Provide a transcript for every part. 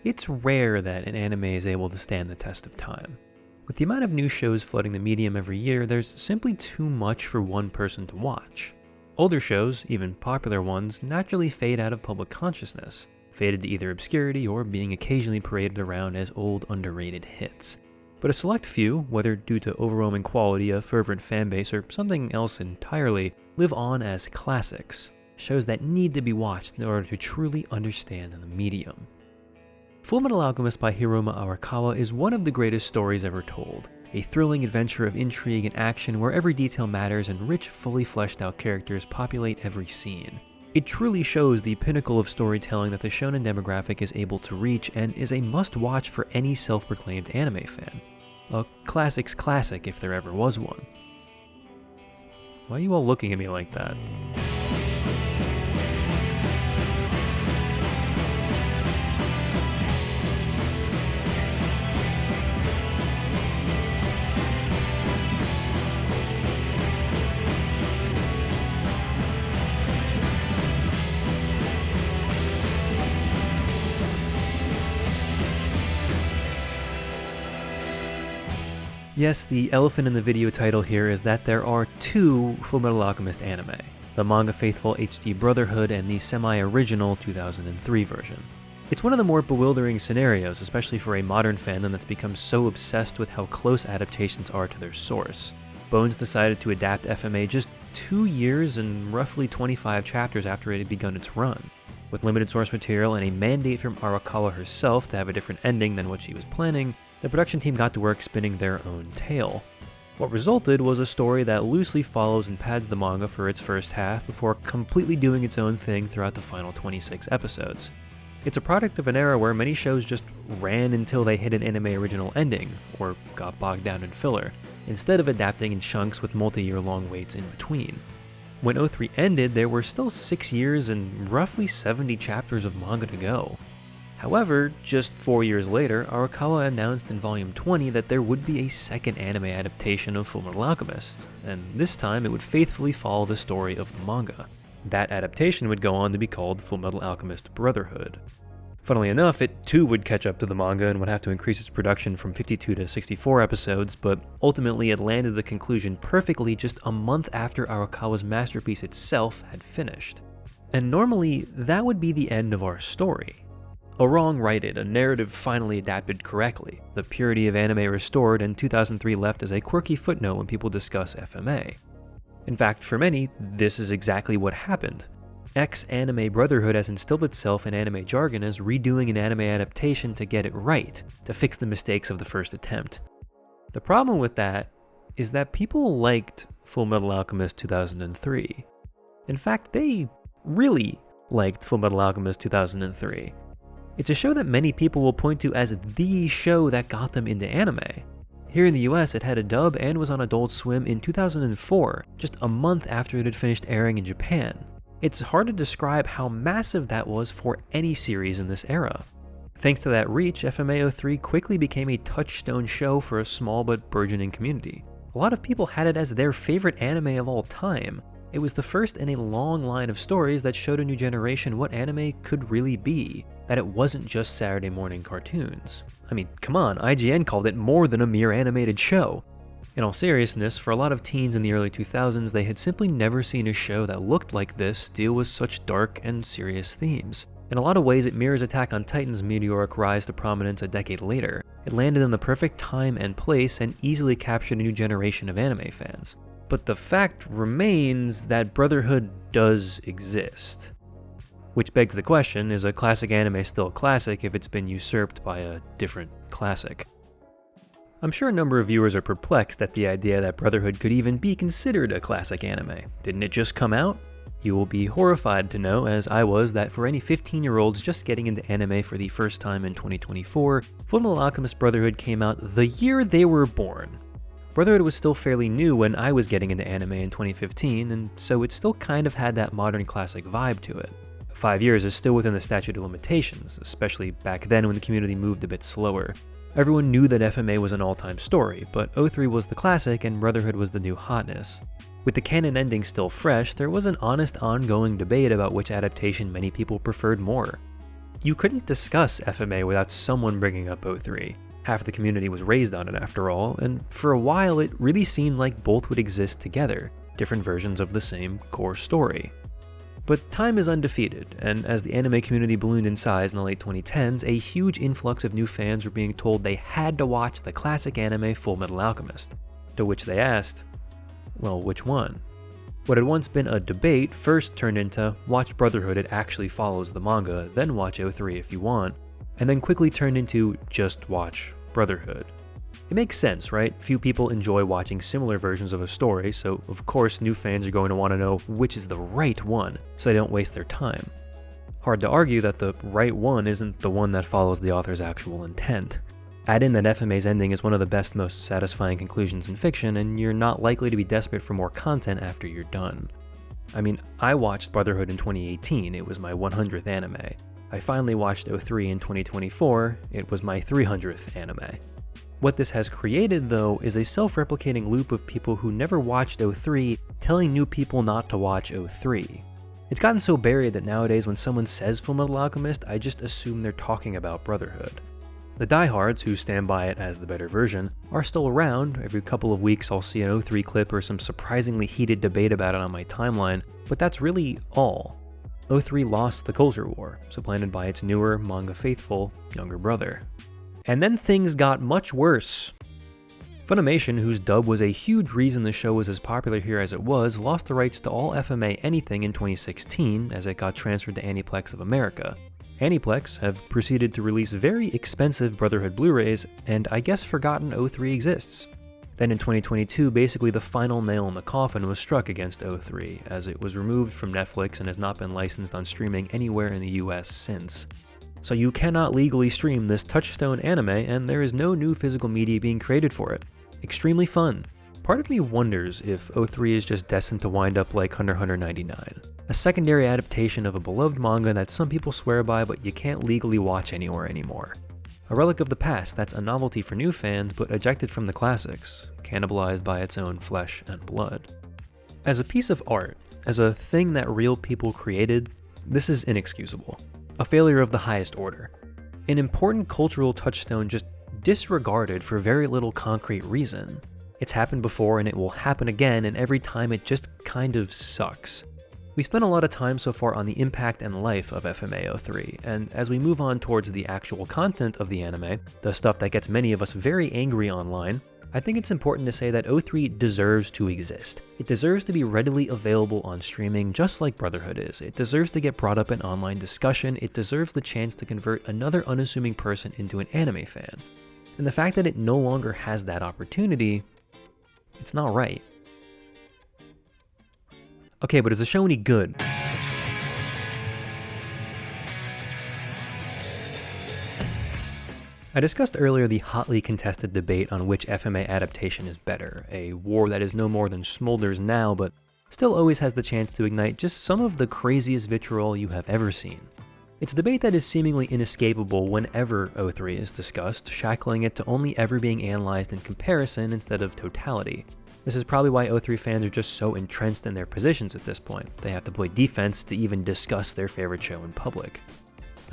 It's rare that an anime is able to stand the test of time. With the amount of new shows flooding the medium every year, there's simply too much for one person to watch. Older shows, even popular ones, naturally fade out of public consciousness, faded to either obscurity or being occasionally paraded around as old underrated hits. But a select few, whether due to overwhelming quality, a fervent fanbase, or something else entirely, live on as classics, shows that need to be watched in order to truly understand the medium. Fullmetal Alchemist by Hiroma Arakawa is one of the greatest stories ever told, a thrilling adventure of intrigue and action where every detail matters and rich, fully fleshed out characters populate every scene. It truly shows the pinnacle of storytelling that the shonen demographic is able to reach and is a must-watch for any self-proclaimed anime fan. A classic's classic if there ever was one. Why are you all looking at me like that? Yes, the elephant in the video title here is that there are two Fullmetal Alchemist anime, the manga faithful HD Brotherhood and the semi-original 2003 version. It's one of the more bewildering scenarios, especially for a modern fandom that's become so obsessed with how close adaptations are to their source. Bones decided to adapt FMA just 2 years and roughly 25 chapters after it had begun its run. With limited source material and a mandate from Arakawa herself to have a different ending than what she was planning, the production team got to work spinning their own tale. What resulted was a story that loosely follows and pads the manga for its first half before completely doing its own thing throughout the final 26 episodes. It's a product of an era where many shows just ran until they hit an anime original ending, or got bogged down in filler, instead of adapting in chunks with multi-year long waits in between. When 03 ended, there were still 6 years and roughly 70 chapters of manga to go. However, just 4 years later, Arakawa announced in Volume 20 that there would be a second anime adaptation of Fullmetal Alchemist, and this time it would faithfully follow the story of the manga. That adaptation would go on to be called Fullmetal Alchemist Brotherhood. Funnily enough, it too would catch up to the manga and would have to increase its production from 52 to 64 episodes, but ultimately it landed the conclusion perfectly just a month after Arakawa's masterpiece itself had finished. And normally, that would be the end of our story. A wrong righted, a narrative finally adapted correctly, the purity of anime restored, and 2003 left as a quirky footnote when people discuss FMA. In fact, for many, this is exactly what happened. Ex-anime Brotherhood has instilled itself in anime jargon as redoing an anime adaptation to get it right, to fix the mistakes of the first attempt. The problem with that is that people liked Fullmetal Alchemist 2003. In fact, they really liked Fullmetal Alchemist 2003. It's a show that many people will point to as the show that got them into anime. Here in the US, it had a dub and was on Adult Swim in 2004, just a month after it had finished airing in Japan. It's hard to describe how massive that was for any series in this era. Thanks to that reach, FMA 03 quickly became a touchstone show for a small but burgeoning community. A lot of people had it as their favorite anime of all time. It was the first in a long line of stories that showed a new generation what anime could really be, that it wasn't just Saturday morning cartoons. I mean, come on, IGN called it more than a mere animated show. In all seriousness, for a lot of teens in the early 2000s, they had simply never seen a show that looked like this deal with such dark and serious themes. In a lot of ways, it mirrors Attack on Titan's meteoric rise to prominence a decade later. It landed in the perfect time and place and easily captured a new generation of anime fans. But the fact remains that Brotherhood does exist. Which begs the question, is a classic anime still a classic if it's been usurped by a different classic? I'm sure a number of viewers are perplexed at the idea that Brotherhood could even be considered a classic anime. Didn't it just come out? You will be horrified to know, as I was, that for any 15-year-olds just getting into anime for the first time in 2024, Fullmetal Alchemist Brotherhood came out the year they were born. Brotherhood was still fairly new when I was getting into anime in 2015, and so it still kind of had that modern classic vibe to it. 5 years is still within the statute of limitations, especially back then when the community moved a bit slower. Everyone knew that FMA was an all-time story, but 03 was the classic and Brotherhood was the new hotness. With the canon ending still fresh, there was an honest ongoing debate about which adaptation many people preferred more. You couldn't discuss FMA without someone bringing up O3. Half the community was raised on it after all, and for a while it really seemed like both would exist together, different versions of the same core story. But time is undefeated, and as the anime community ballooned in size in the late 2010s, a huge influx of new fans were being told they had to watch the classic anime Fullmetal Alchemist. To which they asked, well, which one? What had once been a debate first turned into watch Brotherhood, it actually follows the manga, then watch O3 if you want, and then quickly turned into just watch Brotherhood. It makes sense, right? Few people enjoy watching similar versions of a story, so of course new fans are going to want to know which is the right one, so they don't waste their time. Hard to argue that the right one isn't the one that follows the author's actual intent. Add in that FMA's ending is one of the best, most satisfying conclusions in fiction, and you're not likely to be desperate for more content after you're done. I mean, I watched Brotherhood in 2018, it was my 100th anime. I finally watched O3 in 2024, it was my 300th anime. What this has created, though, is a self-replicating loop of people who never watched O3 telling new people not to watch O3. It's gotten so buried that nowadays when someone says Fullmetal Alchemist, I just assume they're talking about Brotherhood. The diehards, who stand by it as the better version, are still around. Every couple of weeks I'll see an O3 clip or some surprisingly heated debate about it on my timeline, but that's really all. O3 lost the culture war, supplanted by its newer, manga faithful, younger brother. And then things got much worse. Funimation, whose dub was a huge reason the show was as popular here as it was, lost the rights to all FMA anything in 2016 as it got transferred to Aniplex of America. Aniplex have proceeded to release very expensive Brotherhood Blu-rays, and I guess forgotten O3 exists. Then in 2022, basically the final nail in the coffin was struck against O3, as it was removed from Netflix and has not been licensed on streaming anywhere in the US since. So you cannot legally stream this touchstone anime, and there is no new physical media being created for it. Extremely fun. Part of me wonders if O3 is just destined to wind up like Hunter x Hunter 99, a secondary adaptation of a beloved manga that some people swear by but you can't legally watch anywhere anymore. A relic of the past that's a novelty for new fans but ejected from the classics, cannibalized by its own flesh and blood. As a piece of art, as a thing that real people created, this is inexcusable. A failure of the highest order. An important cultural touchstone just disregarded for very little concrete reason. It's happened before and it will happen again, and every time it just kind of sucks. We spent a lot of time so far on the impact and life of FMA03, and as we move on towards the actual content of the anime, the stuff that gets many of us very angry online, I think it's important to say that O3 deserves to exist. It deserves to be readily available on streaming just like Brotherhood is. It deserves to get brought up in online discussion. It deserves the chance to convert another unassuming person into an anime fan. And the fact that it no longer has that opportunity, it's not right. Okay, but is the show any good? I discussed earlier the hotly contested debate on which FMA adaptation is better, a war that is no more than smolders now, but still always has the chance to ignite just some of the craziest vitriol you have ever seen. It's a debate that is seemingly inescapable whenever O3 is discussed, shackling it to only ever being analyzed in comparison instead of totality. This is probably why O3 fans are just so entrenched in their positions at this point. They have to play defense to even discuss their favorite show in public.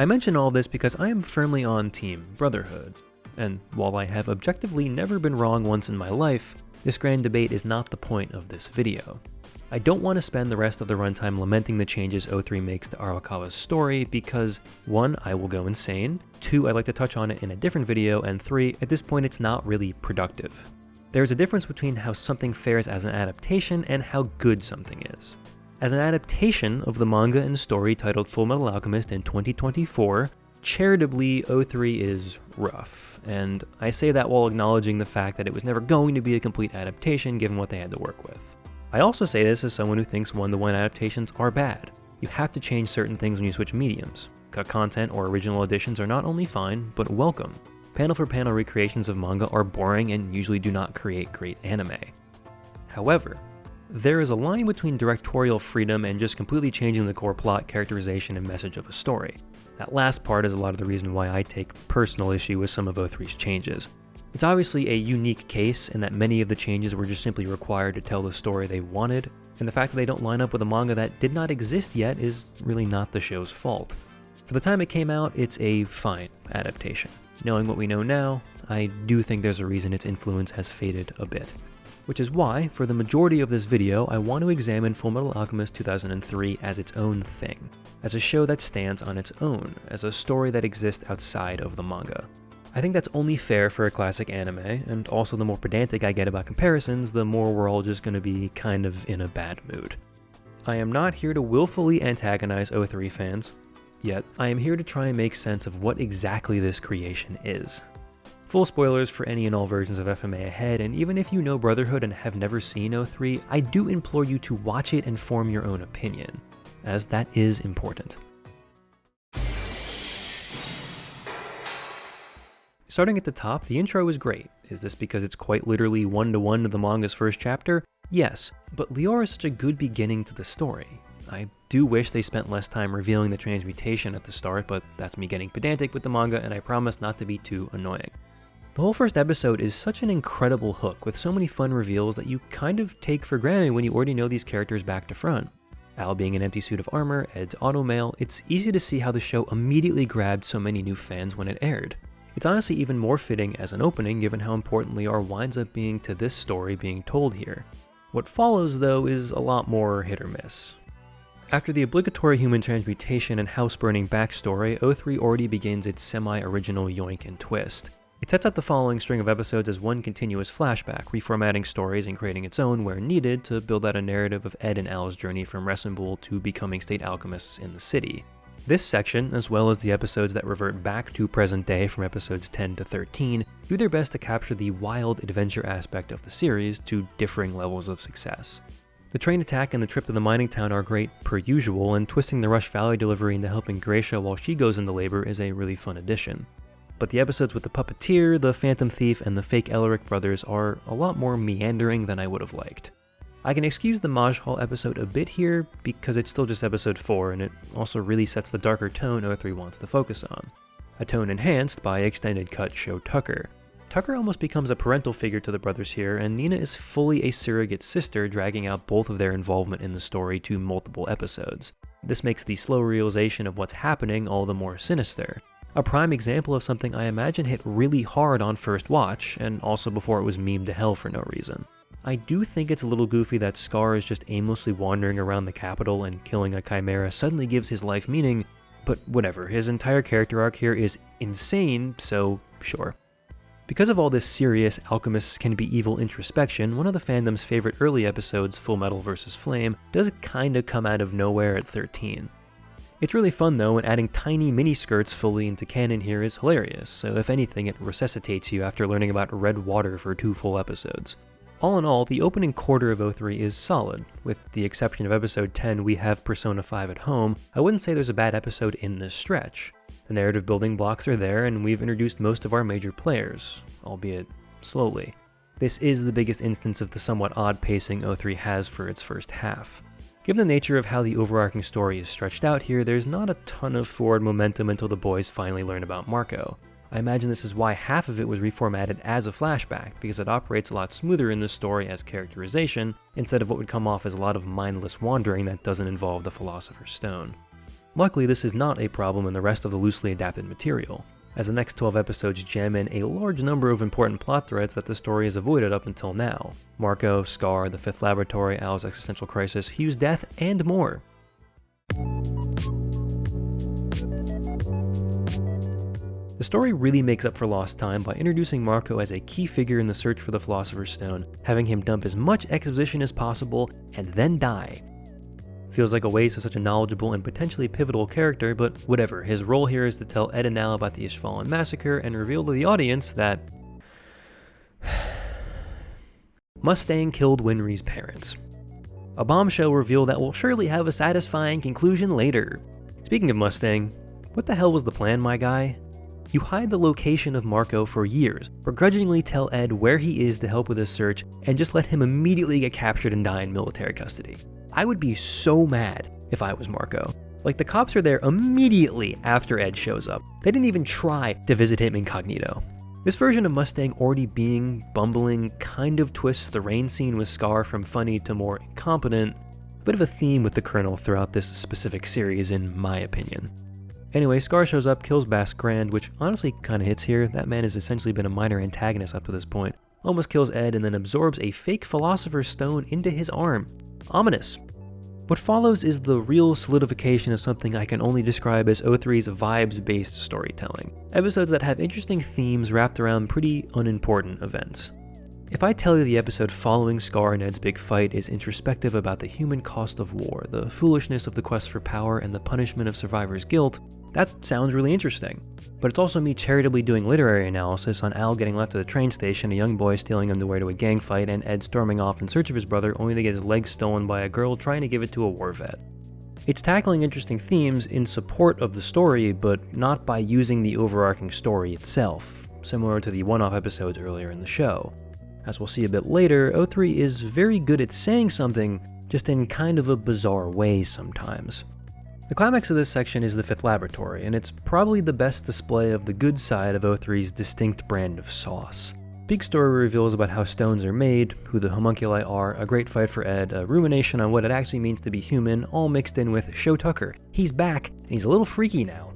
I mention all this because I am firmly on Team Brotherhood, and while I have objectively never been wrong once in my life, this grand debate is not the point of this video. I don't want to spend the rest of the runtime lamenting the changes O3 makes to Arakawa's story because 1, I will go insane, 2, I'd like to touch on it in a different video, and 3, at this point it's not really productive. There's a difference between how something fares as an adaptation and how good something is. As an adaptation of the manga and story titled Fullmetal Alchemist in 2024, charitably, O3 is rough, and I say that while acknowledging the fact that it was never going to be a complete adaptation given what they had to work with. I also say this as someone who thinks one-to-one adaptations are bad. You have to change certain things when you switch mediums. Cut content or original additions are not only fine, but welcome. Panel-for-panel recreations of manga are boring and usually do not create great anime. However, there is a line between directorial freedom and just completely changing the core plot, characterization, and message of a story. That last part is a lot of the reason why I take personal issue with some of O3's changes. It's obviously a unique case in that many of the changes were just simply required to tell the story they wanted, and the fact that they don't line up with a manga that did not exist yet is really not the show's fault. For the time it came out, it's a fine adaptation. Knowing what we know now, I do think there's a reason its influence has faded a bit. Which is why, for the majority of this video, I want to examine Fullmetal Alchemist 2003 as its own thing, as a show that stands on its own, as a story that exists outside of the manga. I think that's only fair for a classic anime, and also the more pedantic I get about comparisons, the more we're all just going to be kind of in a bad mood. I am not here to willfully antagonize 03 fans, yet I am here to try and make sense of what exactly this creation is. Full spoilers for any and all versions of FMA ahead, and even if you know Brotherhood and have never seen 03, I do implore you to watch it and form your own opinion, as that is important. Starting at the top, the intro is great. Is this because it's quite literally one-to-one to the manga's first chapter? Yes, but Liore is such a good beginning to the story. I do wish they spent less time revealing the transmutation at the start, but that's me getting pedantic with the manga, and I promise not to be too annoying. The whole first episode is such an incredible hook with so many fun reveals that you kind of take for granted when you already know these characters back to front. Al being an empty suit of armor, Ed's automail, it's easy to see how the show immediately grabbed so many new fans when it aired. It's honestly even more fitting as an opening given how important Liore winds up being to this story being told here. What follows though is a lot more hit or miss. After the obligatory human transmutation and house-burning backstory, 03 already begins its semi-original yoink and twist. It sets up the following string of episodes as one continuous flashback, reformatting stories and creating its own where needed to build out a narrative of Ed and Al's journey from Resembul to becoming state alchemists in the city. This section, as well as the episodes that revert back to present day from episodes 10 to 13, do their best to capture the wild adventure aspect of the series to differing levels of success. The train attack and the trip to the mining town are great per usual, and twisting the Rush Valley delivery into helping Gracia while she goes into labor is a really fun addition. But the episodes with the Puppeteer, the Phantom Thief, and the fake Elric brothers are a lot more meandering than I would have liked. I can excuse the Maj Hall episode a bit here, because it's still just episode 4, and it also really sets the darker tone 03 wants to focus on. A tone enhanced by extended cut show Tucker. Tucker almost becomes a parental figure to the brothers here, and Nina is fully a surrogate sister, dragging out both of their involvement in the story to multiple episodes. This makes the slow realization of what's happening all the more sinister. A prime example of something I imagine hit really hard on first watch, and also before it was memed to hell for no reason. I do think it's a little goofy that Scar is just aimlessly wandering around the capital and killing a chimera suddenly gives his life meaning, but whatever, his entire character arc here is insane, so sure. Because of all this serious alchemists can be evil introspection, one of the fandom's favorite early episodes, Fullmetal vs. Flame, does kinda come out of nowhere at 13. It's really fun though, and adding tiny mini-skirts fully into canon here is hilarious, so if anything it resuscitates you after learning about red water for 2 full episodes. All in all, the opening quarter of 03 is solid. With the exception of episode 10, We Have Persona 5 at Home, I wouldn't say there's a bad episode in this stretch. The narrative building blocks are there, and we've introduced most of our major players, albeit slowly. This is the biggest instance of the somewhat odd pacing 03 has for its first half. Given the nature of how the overarching story is stretched out here, there's not a ton of forward momentum until the boys finally learn about Marco. I imagine this is why half of it was reformatted as a flashback, because it operates a lot smoother in the story as characterization, instead of what would come off as a lot of mindless wandering that doesn't involve the Philosopher's Stone. Luckily, this is not a problem in the rest of the loosely adapted material, as the next 12 episodes jam in a large number of important plot threads that the story has avoided up until now. Marco, Scar, the Fifth Laboratory, Al's existential crisis, Hugh's death, and more. The story really makes up for lost time by introducing Marco as a key figure in the search for the Philosopher's Stone, having him dump as much exposition as possible, and then die. Feels like a waste of such a knowledgeable and potentially pivotal character, but whatever, his role here is to tell Ed and Al about the Ishvalan massacre and reveal to the audience that Mustang killed Winry's parents. A bombshell reveal that will surely have a satisfying conclusion later. Speaking of Mustang, what the hell was the plan, my guy? You hide the location of Marco for years, begrudgingly tell Ed where he is to help with his search, and just let him immediately get captured and die in military custody. I would be so mad if I was Marco. Like, the cops are there immediately after Ed shows up. They didn't even try to visit him incognito. This version of Mustang already being bumbling kind of twists the rain scene with Scar from funny to more incompetent, a bit of a theme with the Colonel throughout this specific series in my opinion. Anyway, Scar shows up, kills Bass Grand, which honestly kinda hits here. That man has essentially been a minor antagonist up to this point. Almost kills Ed and then absorbs a fake Philosopher's Stone into his arm. Ominous. What follows is the real solidification of something I can only describe as O3's vibes-based storytelling. Episodes that have interesting themes wrapped around pretty unimportant events. If I tell you the episode following Scar and Ed's big fight is introspective about the human cost of war, the foolishness of the quest for power, and the punishment of survivors' guilt, that sounds really interesting. But it's also me charitably doing literary analysis on Al getting left at the train station, a young boy stealing underwear to a gang fight, and Ed storming off in search of his brother only to get his leg stolen by a girl trying to give it to a war vet. It's tackling interesting themes in support of the story, but not by using the overarching story itself, similar to the one-off episodes earlier in the show. As we'll see a bit later, O3 is very good at saying something, just in kind of a bizarre way sometimes. The climax of this section is the Fifth Laboratory, and it's probably the best display of the good side of O3's distinct brand of sauce. Big story reveals about how stones are made, who the homunculi are, a great fight for Ed, a rumination on what it actually means to be human, all mixed in with Show Tucker. He's back, and he's a little freaky now.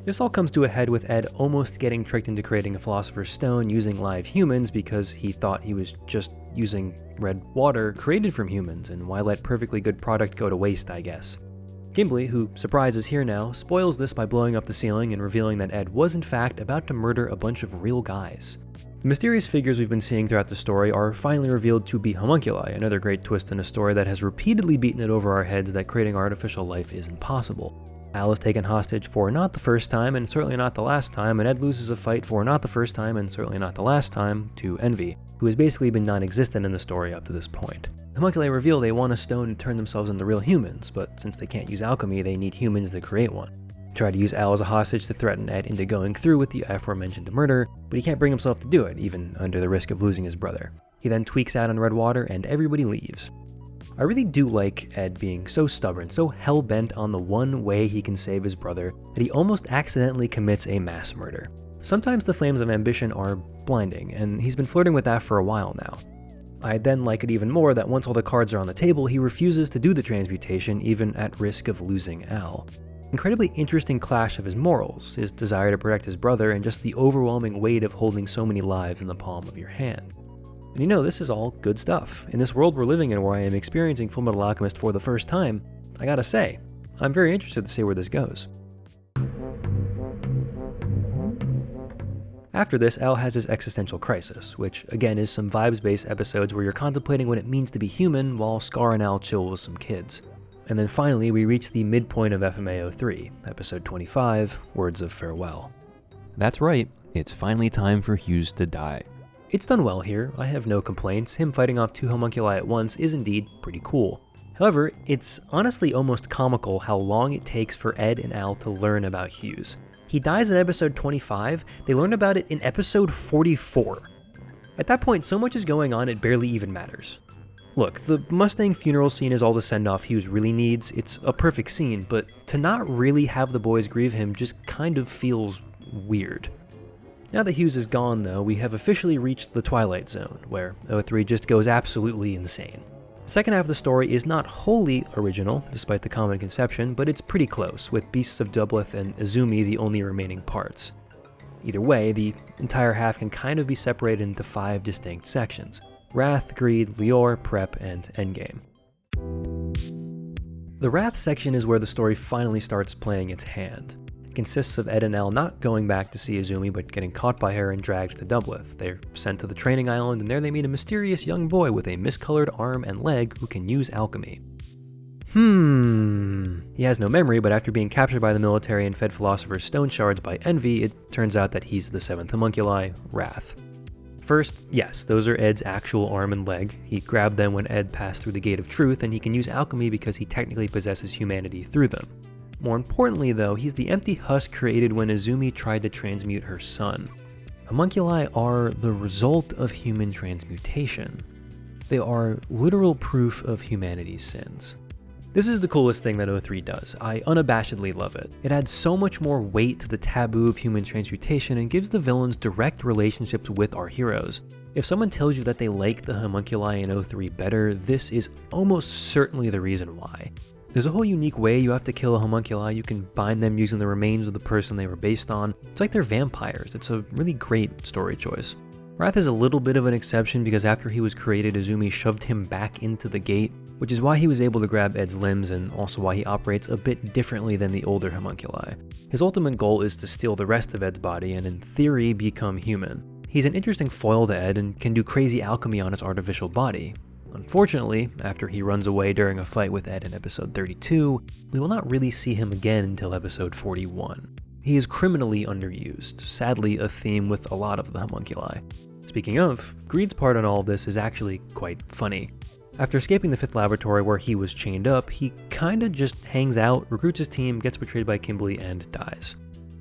This all comes to a head with Ed almost getting tricked into creating a Philosopher's Stone using live humans because he thought he was just using red water created from humans, and why let perfectly good product go to waste, I guess. Gimli, who, surprise, is here now, spoils this by blowing up the ceiling and revealing that Ed was in fact about to murder a bunch of real guys. The mysterious figures we've been seeing throughout the story are finally revealed to be homunculi, another great twist in a story that has repeatedly beaten it over our heads that creating artificial life is impossible. Al is taken hostage for not the first time and certainly not the last time, and Ed loses a fight for not the first time and certainly not the last time to Envy, who has basically been non-existent in the story up to this point. The homunculi reveal they want a stone to turn themselves into real humans, but since they can't use alchemy, they need humans to create one. Try to use Al as a hostage to threaten Ed into going through with the aforementioned murder, but he can't bring himself to do it, even under the risk of losing his brother. He then tweaks out on red water and everybody leaves. I really do like Ed being so stubborn, so hell-bent on the one way he can save his brother, that he almost accidentally commits a mass murder. Sometimes the flames of ambition are blinding, and he's been flirting with that for a while now. I then like it even more that once all the cards are on the table, he refuses to do the transmutation, even at risk of losing Al. Incredibly interesting clash of his morals, his desire to protect his brother, and just the overwhelming weight of holding so many lives in the palm of your hand. And you know, this is all good stuff. In this world we're living in where I am experiencing Fullmetal Alchemist for the first time, I gotta say, I'm very interested to see where this goes. After this, Al has his existential crisis, which again is some vibes-based episodes where you're contemplating what it means to be human while Scar and Al chill with some kids. And then finally, we reach the midpoint of FMAO 3, episode 25, Words of Farewell. That's right, it's finally time for Hughes to die. It's done well here, I have no complaints. Him fighting off two homunculi at once is indeed pretty cool. However, it's honestly almost comical how long it takes for Ed and Al to learn about Hughes. He dies in episode 25, they learn about it in episode 44. At that point, so much is going on it barely even matters. Look, the Mustang funeral scene is all the send-off Hughes really needs, it's a perfect scene, but to not really have the boys grieve him just kind of feels weird. Now that Hughes is gone though, we have officially reached the Twilight Zone, where O3 just goes absolutely insane. The second half of the story is not wholly original, despite the common conception, but it's pretty close, with Beasts of Dubleth and Izumi the only remaining parts. Either way, the entire half can kind of be separated into 5 distinct sections: Wrath, Greed, Liore, Prep, and Endgame. The Wrath section is where the story finally starts playing its hand. It consists of Ed and Al not going back to see Izumi, but getting caught by her and dragged to Dubleth. They're sent to the training island, and there they meet a mysterious young boy with a miscolored arm and leg who can use alchemy. He has no memory, but after being captured by the military and fed Philosopher's Stone shards by Envy, it turns out that he's the 7th homunculi, Wrath. First, yes, those are Ed's actual arm and leg. He grabbed them when Ed passed through the Gate of Truth, and he can use alchemy because he technically possesses humanity through them. More importantly though, he's the empty husk created when Izumi tried to transmute her son. Homunculi are the result of human transmutation. They are literal proof of humanity's sins. This is the coolest thing that O3 does. I unabashedly love it. It adds so much more weight to the taboo of human transmutation and gives the villains direct relationships with our heroes. If someone tells you that they like the homunculi in O3 better, this is almost certainly the reason why. There's a whole unique way you have to kill a homunculi. You can bind them using the remains of the person they were based on. It's like they're vampires. It's a really great story choice. Wrath is a little bit of an exception because after he was created, Izumi shoved him back into the gate, which is why he was able to grab Ed's limbs and also why he operates a bit differently than the older homunculi. His ultimate goal is to steal the rest of Ed's body and in theory become human. He's an interesting foil to Ed and can do crazy alchemy on his artificial body. Unfortunately, after he runs away during a fight with Ed in episode 32, we will not really see him again until episode 41. He is criminally underused, sadly a theme with a lot of the homunculi. Speaking of, Greed's part in all of this is actually quite funny. After escaping the 5th laboratory where he was chained up, he kinda just hangs out, recruits his team, gets betrayed by Kimberly, and dies.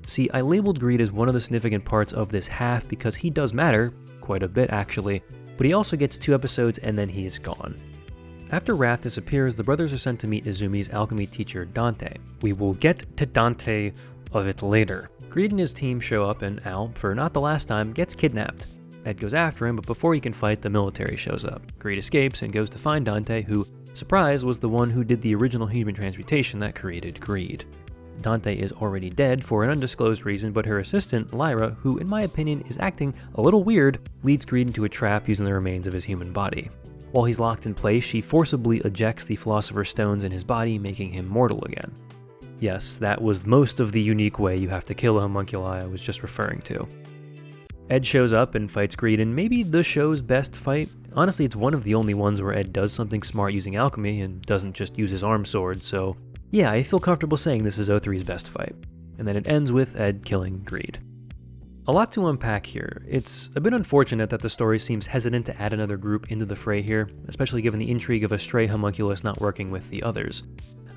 See, I labeled Greed as one of the significant parts of this half because he does matter, quite a bit actually, but he also gets 2 episodes and then he is gone. After Wrath disappears, the brothers are sent to meet Izumi's alchemy teacher Dante. We will get to Dante a bit later. Greed and his team show up and Al, for not the last time, gets kidnapped. Ed goes after him, but before he can fight, the military shows up. Greed escapes and goes to find Dante, who, surprise, was the one who did the original human transmutation that created Greed. Dante is already dead for an undisclosed reason, but her assistant, Lyra, who in my opinion is acting a little weird, leads Greed into a trap using the remains of his human body. While he's locked in place, she forcibly ejects the Philosopher's Stones in his body, making him mortal again. Yes, that was most of the unique way you have to kill a homunculi I was just referring to. Ed shows up and fights Greed in maybe the show's best fight. Honestly, it's one of the only ones where Ed does something smart using alchemy and doesn't just use his arm sword, so yeah, I feel comfortable saying this is 03's best fight. And then it ends with Ed killing Greed. A lot to unpack here. It's a bit unfortunate that the story seems hesitant to add another group into the fray here, especially given the intrigue of a stray homunculus not working with the others.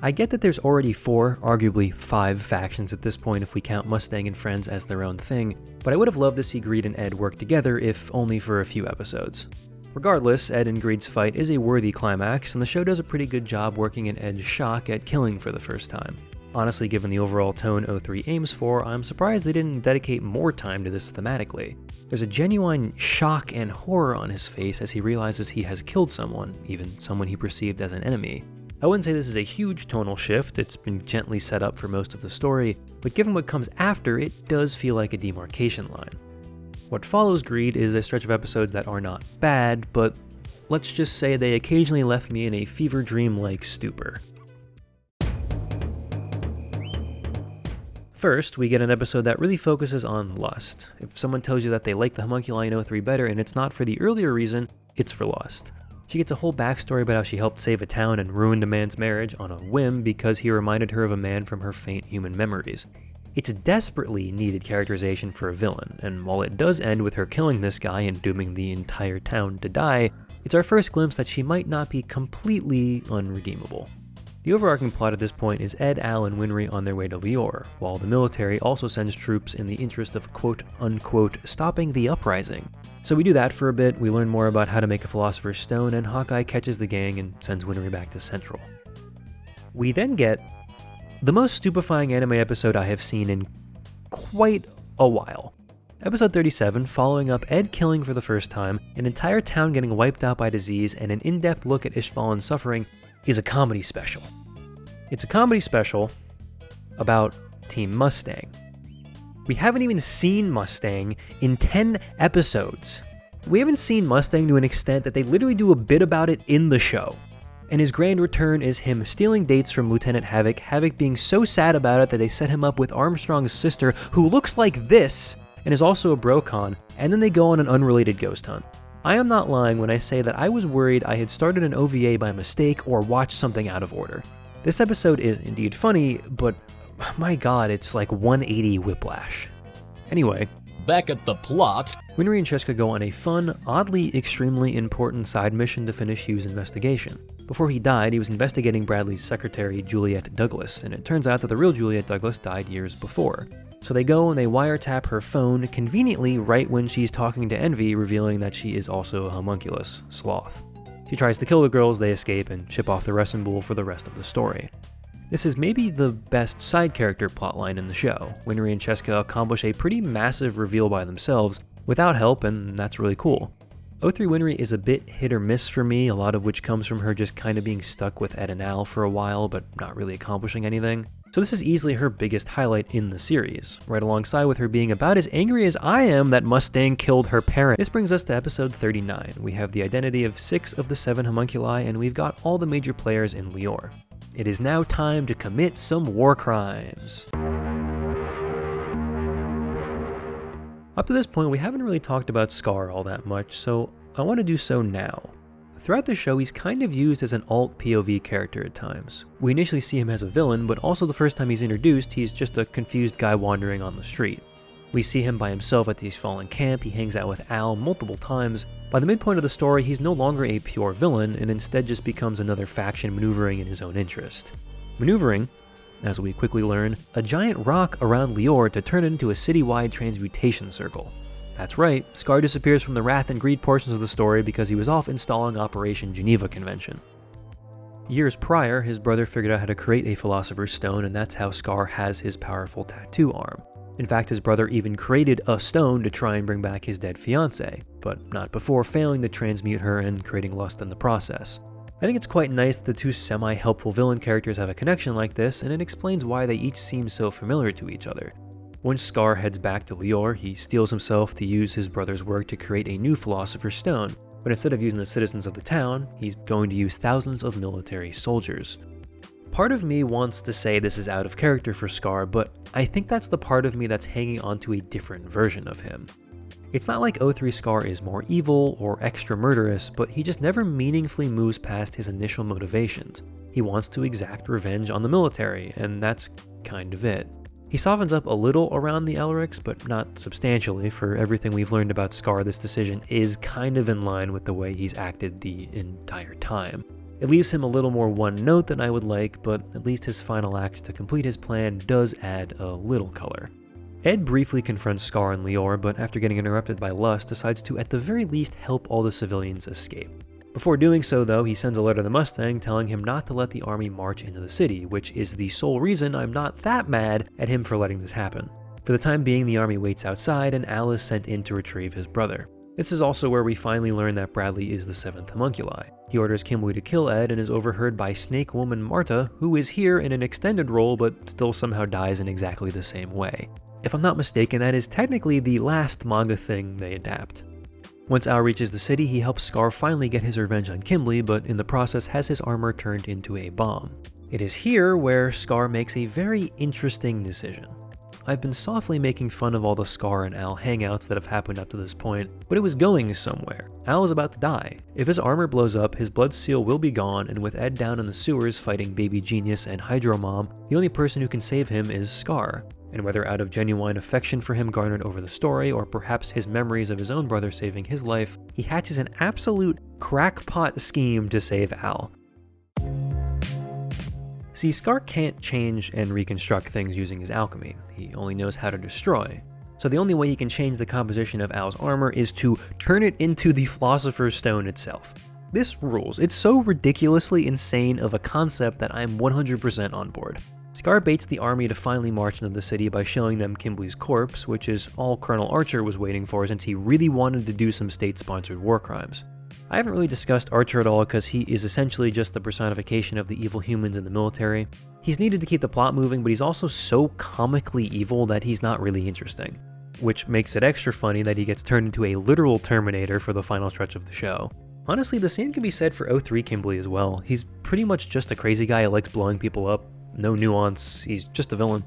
I get that there's already 4, arguably 5 factions at this point if we count Mustang and Friends as their own thing, but I would have loved to see Greed and Ed work together if only for a few episodes. Regardless, Ed and Greed's fight is a worthy climax, and the show does a pretty good job working in Ed's shock at killing for the first time. Honestly, given the overall tone 03 aims for, I'm surprised they didn't dedicate more time to this thematically. There's a genuine shock and horror on his face as he realizes he has killed someone, even someone he perceived as an enemy. I wouldn't say this is a huge tonal shift, it's been gently set up for most of the story, but given what comes after, it does feel like a demarcation line. What follows Greed is a stretch of episodes that are not bad, but let's just say they occasionally left me in a fever dream-like stupor. First, we get an episode that really focuses on lust. If someone tells you that they like the homunculi in 03 better and it's not for the earlier reason, it's for lust. She gets a whole backstory about how she helped save a town and ruined a man's marriage on a whim because he reminded her of a man from her faint human memories. It's desperately needed characterization for a villain, and while it does end with her killing this guy and dooming the entire town to die, it's our first glimpse that she might not be completely unredeemable. The overarching plot at this point is Ed, Al, and Winry on their way to Liore, while the military also sends troops in the interest of quote-unquote stopping the uprising. So we do that for a bit, we learn more about how to make a Philosopher's Stone, and Hawkeye catches the gang and sends Winry back to Central. We then get the most stupefying anime episode I have seen in quite a while. Episode 37, following up Ed killing for the first time, an entire town getting wiped out by disease, and an in-depth look at Ishvalan's suffering, is a comedy special. It's a comedy special about Team Mustang. We haven't even seen Mustang in 10 episodes. We haven't seen Mustang to an extent that they literally do a bit about it in the show. And his grand return is him stealing dates from Lieutenant Havoc, Havoc being so sad about it that they set him up with Armstrong's sister, who looks like this, and is also a brocon, and then they go on an unrelated ghost hunt. I am not lying when I say that I was worried I had started an OVA by mistake or watched something out of order. This episode is indeed funny, but my god, it's like 180 whiplash. Anyway, back at the plot, Winry and Cheska go on a fun, oddly extremely important side mission to finish Hugh's investigation. Before he died, he was investigating Bradley's secretary, Juliet Douglas, and it turns out that the real Juliet Douglas died years before. So they go and they wiretap her phone conveniently right when she's talking to Envy, revealing that she is also a homunculus, Sloth. She tries to kill the girls, they escape, and ship off the wrestling bull for the rest of the story. This is maybe the best side character plotline in the show. Winry and Cheska accomplish a pretty massive reveal by themselves, without help, and that's really cool. 03 Winry is a bit hit or miss for me, a lot of which comes from her just kind of being stuck with Ed and Al for a while, but not really accomplishing anything. So this is easily her biggest highlight in the series, right alongside with her being about as angry as I am that Mustang killed her parent. This brings us to episode 39. We have the identity of 6 of the 7 homunculi, and we've got all the major players in Liore. It is now time to commit some war crimes. Up to this point, we haven't really talked about Scar all that much, so I want to do so now. Throughout the show, he's kind of used as an alt POV character at times. We initially see him as a villain, but also the first time he's introduced, he's just a confused guy wandering on the street. We see him by himself at the East Fallen camp, he hangs out with Al multiple times. By the midpoint of the story, he's no longer a pure villain, and instead just becomes another faction maneuvering in his own interest. Maneuvering, as we quickly learn, a giant rock around Liore to turn it into a citywide transmutation circle. That's right, Scar disappears from the Wrath and Greed portions of the story because he was off installing Operation Geneva Convention. Years prior, his brother figured out how to create a Philosopher's Stone, and that's how Scar has his powerful tattoo arm. In fact, his brother even created a stone to try and bring back his dead fiancée, but not before failing to transmute her and creating lust in the process. I think it's quite nice that the two semi-helpful villain characters have a connection like this, and it explains why they each seem so familiar to each other. Once Scar heads back to Liore, he steels himself to use his brother's work to create a new Philosopher's Stone, but instead of using the citizens of the town, he's going to use thousands of military soldiers. Part of me wants to say this is out of character for Scar, but I think that's the part of me that's hanging on to a different version of him. It's not like 03 Scar is more evil or extra murderous, but he just never meaningfully moves past his initial motivations. He wants to exact revenge on the military, and that's kind of it. He softens up a little around the Elrics, but not substantially. For everything we've learned about Scar, this decision is kind of in line with the way he's acted the entire time. It leaves him a little more one note than I would like, but at least his final act to complete his plan does add a little color. Ed briefly confronts Scar in Liore, but after getting interrupted by Lust, decides to at the very least help all the civilians escape. Before doing so though, he sends a letter to the Mustang telling him not to let the army march into the city, which is the sole reason I'm not that mad at him for letting this happen. For the time being, the army waits outside and Al is sent in to retrieve his brother. This is also where we finally learn that Bradley is the 7th homunculi. He orders Kimberly to kill Ed and is overheard by Snake Woman Marta, who is here in an extended role but still somehow dies in exactly the same way. If I'm not mistaken, that is technically the last manga thing they adapt. Once Al reaches the city, he helps Scar finally get his revenge on Kimberly, but in the process has his armor turned into a bomb. It is here where Scar makes a very interesting decision. I've been softly making fun of all the Scar and Al hangouts that have happened up to this point, but it was going somewhere. Al is about to die. If his armor blows up, his blood seal will be gone, and with Ed down in the sewers fighting Baby Genius and Hydro Mom, the only person who can save him is Scar. And whether out of genuine affection for him garnered over the story, or perhaps his memories of his own brother saving his life, he hatches an absolute crackpot scheme to save Al. See, Scar can't change and reconstruct things using his alchemy. He only knows how to destroy. So the only way he can change the composition of Al's armor is to turn it into the Philosopher's Stone itself. This rules. It's so ridiculously insane of a concept that I'm 100% on board. Scar baits the army to finally march into the city by showing them Kimberly's corpse, which is all Colonel Archer was waiting for since he really wanted to do some state-sponsored war crimes. I haven't really discussed Archer at all because he is essentially just the personification of the evil humans in the military. He's needed to keep the plot moving, but he's also so comically evil that he's not really interesting, which makes it extra funny that he gets turned into a literal Terminator for the final stretch of the show. Honestly, the same can be said for 03 Kimberly as well. He's pretty much just a crazy guy who likes blowing people up. No nuance, he's just a villain.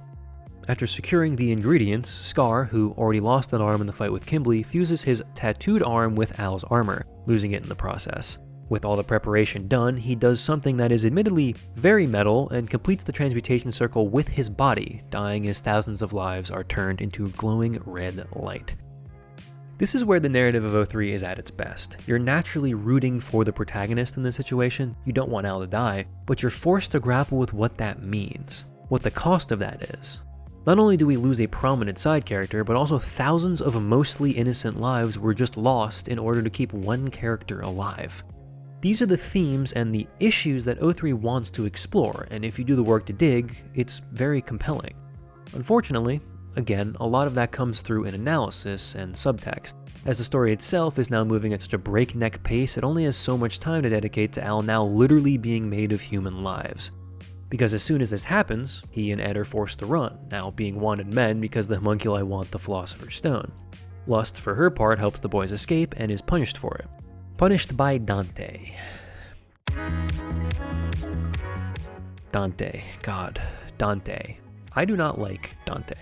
After securing the ingredients, Scar, who already lost an arm in the fight with Kimberly, fuses his tattooed arm with Al's armor, losing it in the process. With all the preparation done, he does something that is admittedly very metal and completes the transmutation circle with his body, dying as thousands of lives are turned into glowing red light. This is where the narrative of 03 is at its best. You're naturally rooting for the protagonist in this situation, you don't want Al to die, but you're forced to grapple with what that means, what the cost of that is. Not only do we lose a prominent side character, but also thousands of mostly innocent lives were just lost in order to keep one character alive. These are the themes and the issues that 03 wants to explore, and if you do the work to dig, it's very compelling. Unfortunately, Again, a lot of that comes through in analysis and subtext, as the story itself is now moving at such a breakneck pace it only has so much time to dedicate to Al now literally being made of human lives. Because as soon as this happens, he and Ed are forced to run, now being wanted men because the homunculi want the Philosopher's Stone. Lust, for her part, helps the boys escape and is punished for it. Punished by Dante. Dante. I do not like Dante.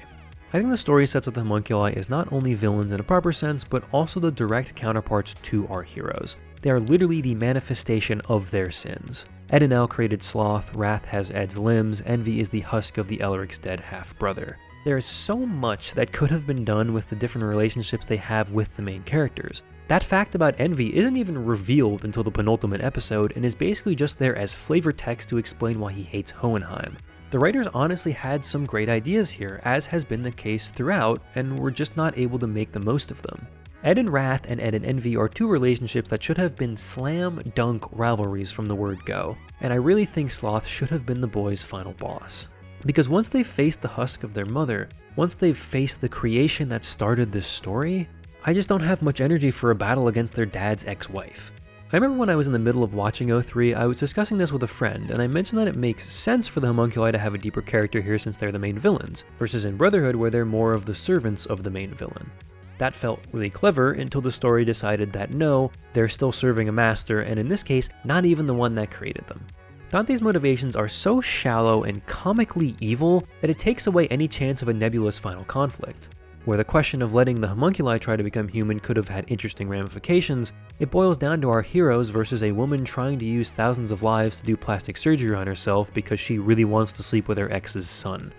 I think the story sets up the homunculi as not only villains in a proper sense, but also the direct counterparts to our heroes. They are literally the manifestation of their sins. Ed and Al created Sloth, Wrath has Ed's limbs, Envy is the husk of the Elric's dead half-brother. There is so much that could have been done with the different relationships they have with the main characters. That fact about Envy isn't even revealed until the penultimate episode and is basically just there as flavor text to explain why he hates Hohenheim. The writers honestly had some great ideas here, as has been the case throughout, and were just not able to make the most of them. Ed and Wrath and Ed and Envy are two relationships that should have been slam dunk rivalries from the word go, and I really think Sloth should have been the boys' final boss. Because once they've faced the husk of their mother, once they've faced the creation that started this story, I just don't have much energy for a battle against their dad's ex-wife. I remember when I was in the middle of watching 03, I was discussing this with a friend, and I mentioned that it makes sense for the homunculi to have a deeper character here since they're the main villains, versus in Brotherhood where they're more of the servants of the main villain. That felt really clever until the story decided that no, they're still serving a master, and in this case, not even the one that created them. Dante's motivations are so shallow and comically evil that it takes away any chance of a nebulous final conflict. Where the question of letting the homunculi try to become human could have had interesting ramifications, it boils down to our heroes versus a woman trying to use thousands of lives to do plastic surgery on herself because she really wants to sleep with her ex's son.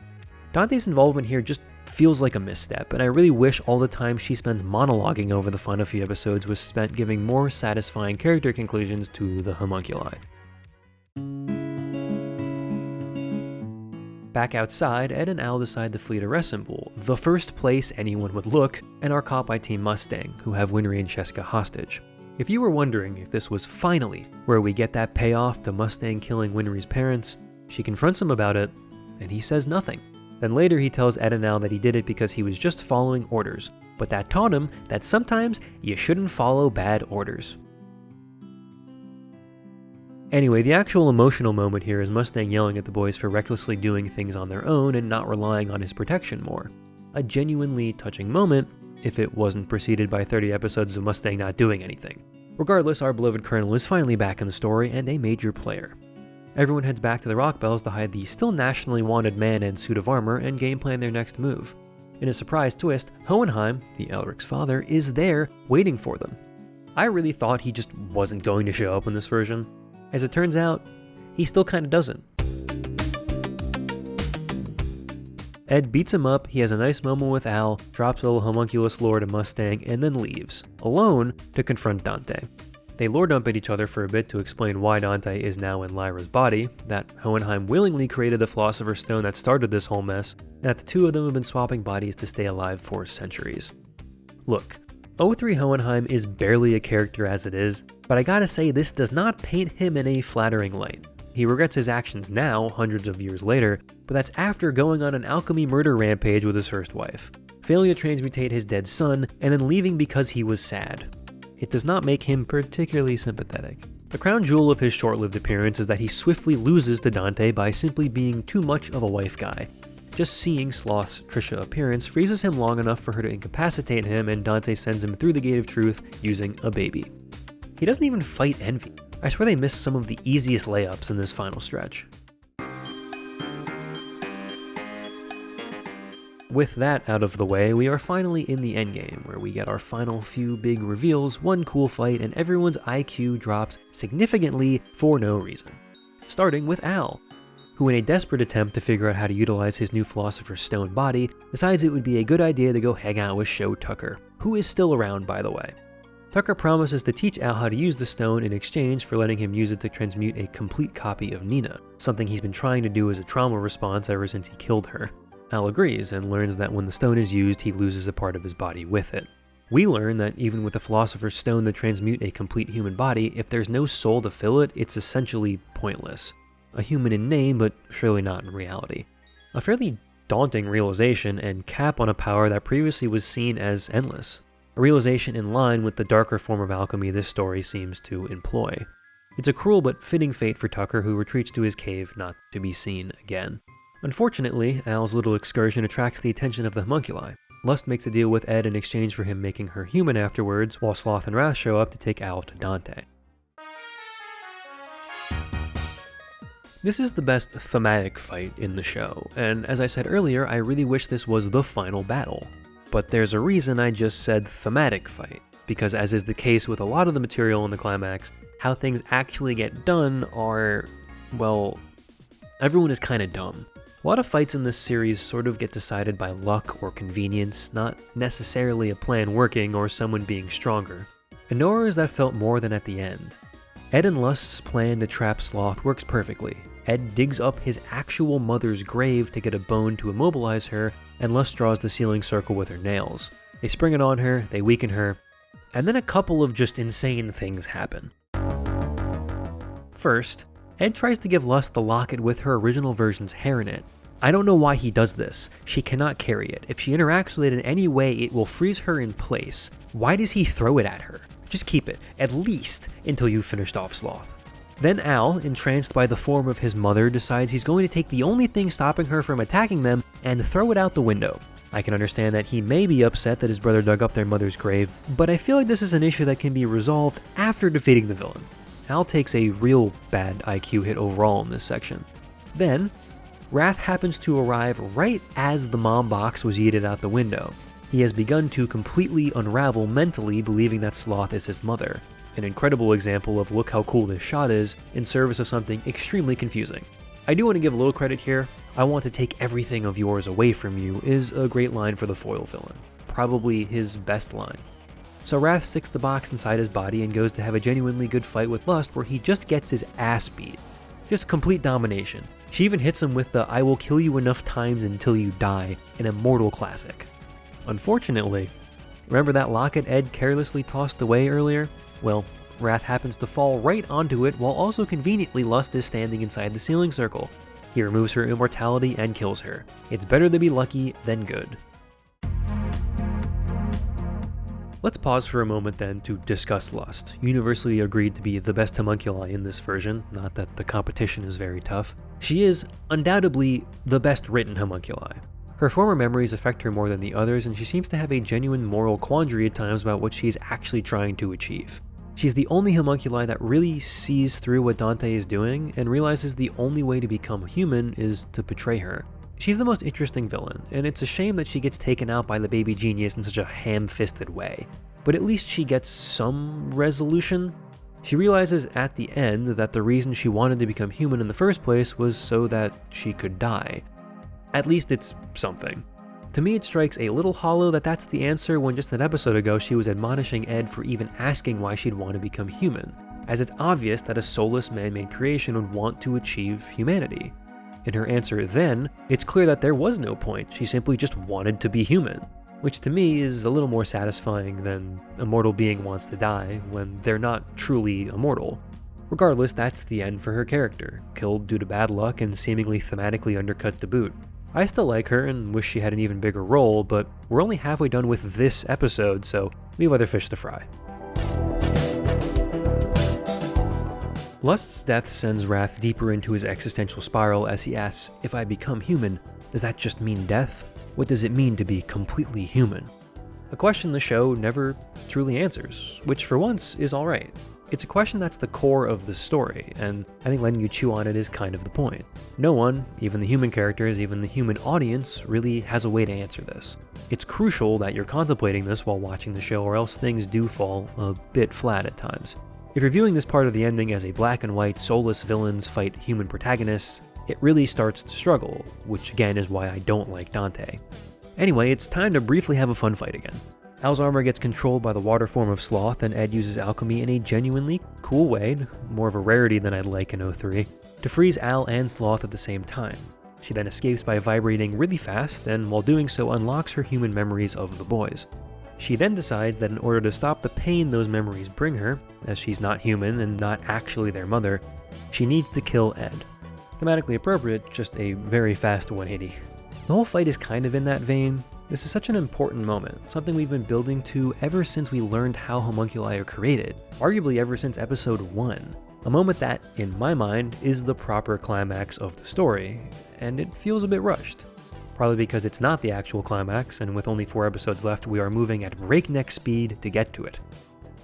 Dante's involvement here just feels like a misstep, and I really wish all the time she spends monologuing over the final few episodes was spent giving more satisfying character conclusions to the homunculi. Back outside, Ed and Al decide to flee to Resembul, the first place anyone would look, and are caught by Team Mustang, who have Winry and Cheska hostage. If you were wondering if this was finally where we get that payoff to Mustang killing Winry's parents, she confronts him about it, and he says nothing. Then later he tells Ed and Al that he did it because he was just following orders, but that taught him that sometimes you shouldn't follow bad orders. Anyway, the actual emotional moment here is Mustang yelling at the boys for recklessly doing things on their own and not relying on his protection more. A genuinely touching moment, if it wasn't preceded by 30 episodes of Mustang not doing anything. Regardless, our beloved Colonel is finally back in the story and a major player. Everyone heads back to the Rock Bells to hide the still nationally wanted man and suit of armor and game plan their next move. In a surprise twist, Hohenheim, the Elric's father, is there waiting for them. I really thought he just wasn't going to show up in this version. As it turns out, he still kinda doesn't. Ed beats him up, he has a nice moment with Al, drops a little homunculus lore to Mustang, and then leaves, alone, to confront Dante. They lore dump at each other for a bit to explain why Dante is now in Lyra's body, that Hohenheim willingly created the Philosopher's Stone that started this whole mess, and that the two of them have been swapping bodies to stay alive for centuries. Look, 03 Hohenheim is barely a character as it is, but I gotta say this does not paint him in a flattering light. He regrets his actions now, hundreds of years later, but that's after going on an alchemy murder rampage with his first wife, failing to transmutate his dead son, and then leaving because he was sad. It does not make him particularly sympathetic. The crown jewel of his short-lived appearance is that he swiftly loses to Dante by simply being too much of a wife guy. Just seeing Sloth's Trisha appearance freezes him long enough for her to incapacitate him, and Dante sends him through the Gate of Truth using a baby. He doesn't even fight Envy. I swear they missed some of the easiest layups in this final stretch. With that out of the way, we are finally in the endgame, where we get our final few big reveals, one cool fight, and everyone's IQ drops significantly for no reason. Starting with Al, who in a desperate attempt to figure out how to utilize his new Philosopher's Stone body, decides it would be a good idea to go hang out with Sho Tucker, who is still around by the way. Tucker promises to teach Al how to use the stone in exchange for letting him use it to transmute a complete copy of Nina, something he's been trying to do as a trauma response ever since he killed her. Al agrees and learns that when the stone is used, he loses a part of his body with it. We learn that even with the Philosopher's Stone to transmute a complete human body, if there's no soul to fill it, it's essentially pointless. A human in name, but surely not in reality. A fairly daunting realization and cap on a power that previously was seen as endless. A realization in line with the darker form of alchemy this story seems to employ. It's a cruel but fitting fate for Tucker, who retreats to his cave not to be seen again. Unfortunately, Al's little excursion attracts the attention of the homunculi. Lust makes a deal with Ed in exchange for him making her human afterwards, while Sloth and Wrath show up to take Al to Dante. This is the best thematic fight in the show, and as I said earlier, I really wish this was the final battle. But there's a reason I just said thematic fight, because as is the case with a lot of the material in the climax, how things actually get done are, well, everyone is kinda dumb. A lot of fights in this series sort of get decided by luck or convenience, not necessarily a plan working or someone being stronger. And nor is that felt more than at the end. Ed and Lust's plan to trap Sloth works perfectly. Ed digs up his actual mother's grave to get a bone to immobilize her, and Lust draws the sealing circle with her nails. They spring it on her, they weaken her, and then a couple of just insane things happen. First, Ed tries to give Lust the locket with her original version's hair in it. I don't know why he does this. She cannot carry it. If she interacts with it in any way, it will freeze her in place. Why does he throw it at her? Just keep it, at least until you've finished off Sloth. Then Al, entranced by the form of his mother, decides he's going to take the only thing stopping her from attacking them and throw it out the window. I can understand that he may be upset that his brother dug up their mother's grave, but I feel like this is an issue that can be resolved after defeating the villain. Al takes a real bad IQ hit overall in this section. Then, Wrath happens to arrive right as the mom box was yeeted out the window. He has begun to completely unravel mentally, believing that Sloth is his mother. An incredible example of look how cool this shot is in service of something extremely confusing. I do want to give a little credit here. I want to take everything of yours away from you is a great line for the foil villain. Probably his best line. So Wrath sticks the box inside his body and goes to have a genuinely good fight with Lust where he just gets his ass beat. Just complete domination. She even hits him with the "I will kill you enough times until you die," an immortal classic. Unfortunately, remember that locket Ed carelessly tossed away earlier? Well, Wrath happens to fall right onto it while also conveniently Lust is standing inside the sealing circle. He removes her immortality and kills her. It's better to be lucky than good. Let's pause for a moment then to discuss Lust, universally agreed to be the best homunculi in this version, not that the competition is very tough. She is undoubtedly the best written homunculi. Her former memories affect her more than the others, and she seems to have a genuine moral quandary at times about what she is actually trying to achieve. She's the only homunculi that really sees through what Dante is doing and realizes the only way to become human is to betray her. She's the most interesting villain, and it's a shame that she gets taken out by the baby genius in such a ham-fisted way. But at least she gets some resolution. She realizes at the end that the reason she wanted to become human in the first place was so that she could die. At least it's something. To me, it strikes a little hollow that that's the answer when just an episode ago she was admonishing Ed for even asking why she'd want to become human, as it's obvious that a soulless man-made creation would want to achieve humanity. In her answer then, it's clear that there was no point, she simply just wanted to be human, which to me is a little more satisfying than a mortal being wants to die when they're not truly immortal. Regardless, that's the end for her character, killed due to bad luck and seemingly thematically undercut to boot. I still like her and wish she had an even bigger role, but we're only halfway done with this episode, so we have other fish to fry. Lust's death sends Wrath deeper into his existential spiral as he asks, if I become human, does that just mean death? What does it mean to be completely human? A question the show never truly answers, which for once is alright. It's a question that's the core of the story, and I think letting you chew on it is kind of the point. No one, even the human characters, even the human audience, really has a way to answer this. It's crucial that you're contemplating this while watching the show, or else things do fall a bit flat at times. If you're viewing this part of the ending as a black and white, soulless villains fight human protagonists, it really starts to struggle, which again is why I don't like Dante. Anyway, it's time to briefly have a fun fight again. Al's armor gets controlled by the water form of Sloth, and Ed uses alchemy in a genuinely cool way, more of a rarity than I'd like in 03, to freeze Al and Sloth at the same time. She then escapes by vibrating really fast, and while doing so unlocks her human memories of the boys. She then decides that in order to stop the pain those memories bring her, as she's not human and not actually their mother, she needs to kill Ed. Thematically appropriate, just a very fast 180. The whole fight is kind of in that vein. This is such an important moment, something we've been building to ever since we learned how homunculi are created, arguably ever since episode 1. A moment that, in my mind, is the proper climax of the story, and it feels a bit rushed. Probably because it's not the actual climax, and with only 4 episodes left, we are moving at breakneck speed to get to it.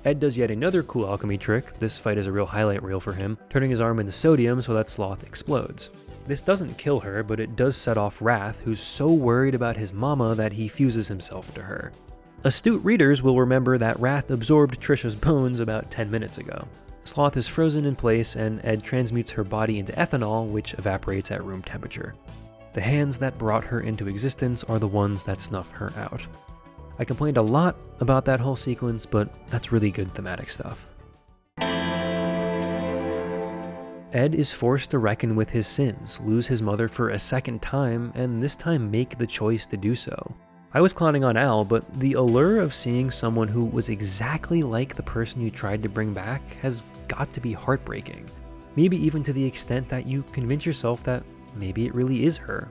Ed does yet another cool alchemy trick. This fight is a real highlight reel for him, turning his arm into sodium so that Sloth explodes. This doesn't kill her, but it does set off Wrath, who's so worried about his mama that he fuses himself to her. Astute readers will remember that Wrath absorbed Trisha's bones about 10 minutes ago. Sloth is frozen in place, and Ed transmutes her body into ethanol, which evaporates at room temperature. The hands that brought her into existence are the ones that snuff her out. I complained a lot about that whole sequence, but that's really good thematic stuff. Ed is forced to reckon with his sins, lose his mother for a second time, and this time make the choice to do so. I was clowning on Al, but the allure of seeing someone who was exactly like the person you tried to bring back has got to be heartbreaking. Maybe even to the extent that you convince yourself that maybe it really is her.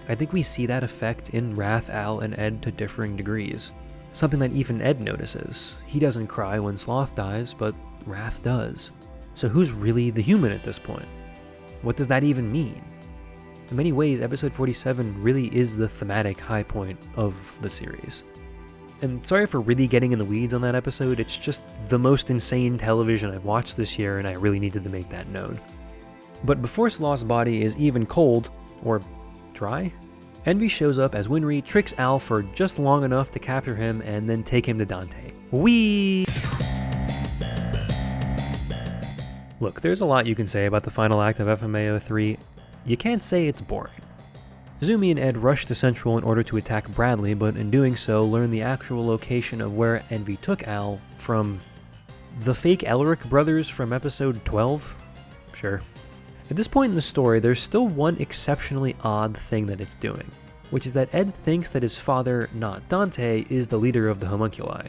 I think we see that effect in Wrath, Al, and Ed to differing degrees. Something that even Ed notices. He doesn't cry when Sloth dies, but Wrath does. So who's really the human at this point? What does that even mean? In many ways, episode 47 really is the thematic high point of the series. And sorry for really getting in the weeds on that episode, it's just the most insane television I've watched this year, and I really needed to make that known. But before Sloth's body is even cold, or dry, Envy shows up as Winry tricks Al for just long enough to capture him and then take him to Dante. Whee! Look, there's a lot you can say about the final act of FMAO 3. You can't say it's boring. Zumi and Ed rush to Central in order to attack Bradley, but in doing so learn the actual location of where Envy took Al from the fake Elric brothers from episode 12? Sure. At this point in the story, there's still one exceptionally odd thing that it's doing, which is that Ed thinks that his father, not Dante, is the leader of the homunculi,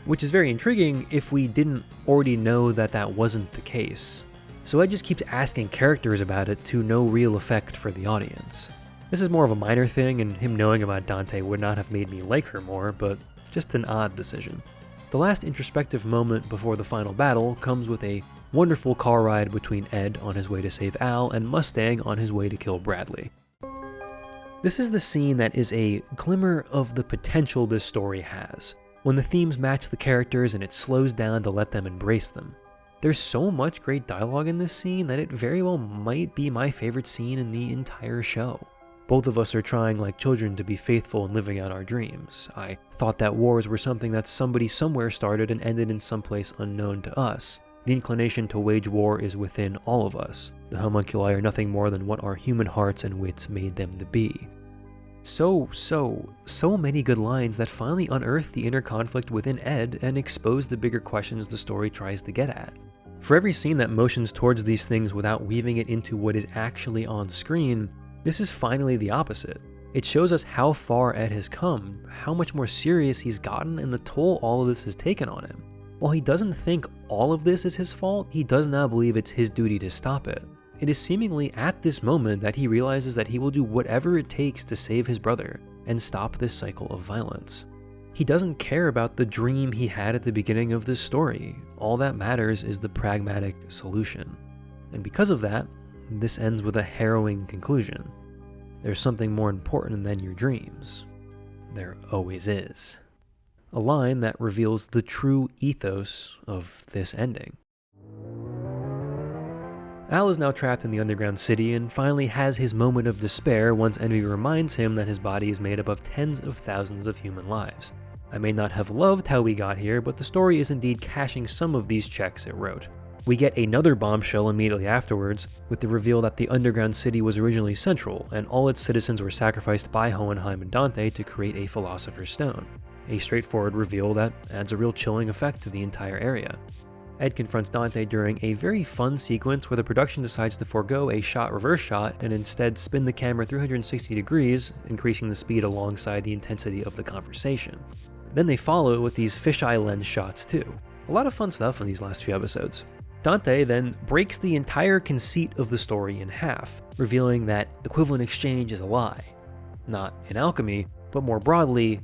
which is very intriguing if we didn't already know that that wasn't the case. So Ed just keeps asking characters about it to no real effect for the audience. This is more of a minor thing, and him knowing about Dante would not have made me like her more, but just an odd decision. The last introspective moment before the final battle comes with a wonderful car ride between Ed on his way to save Al and Mustang on his way to kill Bradley. This is the scene that is a glimmer of the potential this story has, when the themes match the characters and it slows down to let them embrace them. There's so much great dialogue in this scene that it very well might be my favorite scene in the entire show. Both of us are trying like children to be faithful and living out our dreams. I thought that wars were something that somebody somewhere started and ended in some place unknown to us. The inclination to wage war is within all of us. The homunculi are nothing more than what our human hearts and wits made them to be. So many good lines that finally unearth the inner conflict within Ed and expose the bigger questions the story tries to get at. For every scene that motions towards these things without weaving it into what is actually on screen, this is finally the opposite. It shows us how far Ed has come, how much more serious he's gotten, and the toll all of this has taken on him. While he doesn't think all of this is his fault, he does now believe it's his duty to stop it. It is seemingly at this moment that he realizes that he will do whatever it takes to save his brother and stop this cycle of violence. He doesn't care about the dream he had at the beginning of this story. All that matters is the pragmatic solution. And because of that, this ends with a harrowing conclusion. There's something more important than your dreams. There always is. A line that reveals the true ethos of this ending. Al is now trapped in the underground city and finally has his moment of despair once Envy reminds him that his body is made up of tens of thousands of human lives. I may not have loved how we got here, but the story is indeed cashing some of these checks it wrote. We get another bombshell immediately afterwards, with the reveal that the underground city was originally central, and all its citizens were sacrificed by Hohenheim and Dante to create a Philosopher's Stone. A straightforward reveal that adds a real chilling effect to the entire area. Ed confronts Dante during a very fun sequence where the production decides to forego a shot-reverse shot and instead spin the camera 360 degrees, increasing the speed alongside the intensity of the conversation. Then they follow it with these fisheye lens shots too. A lot of fun stuff in these last few episodes. Dante then breaks the entire conceit of the story in half, revealing that equivalent exchange is a lie. not in alchemy, but more broadly,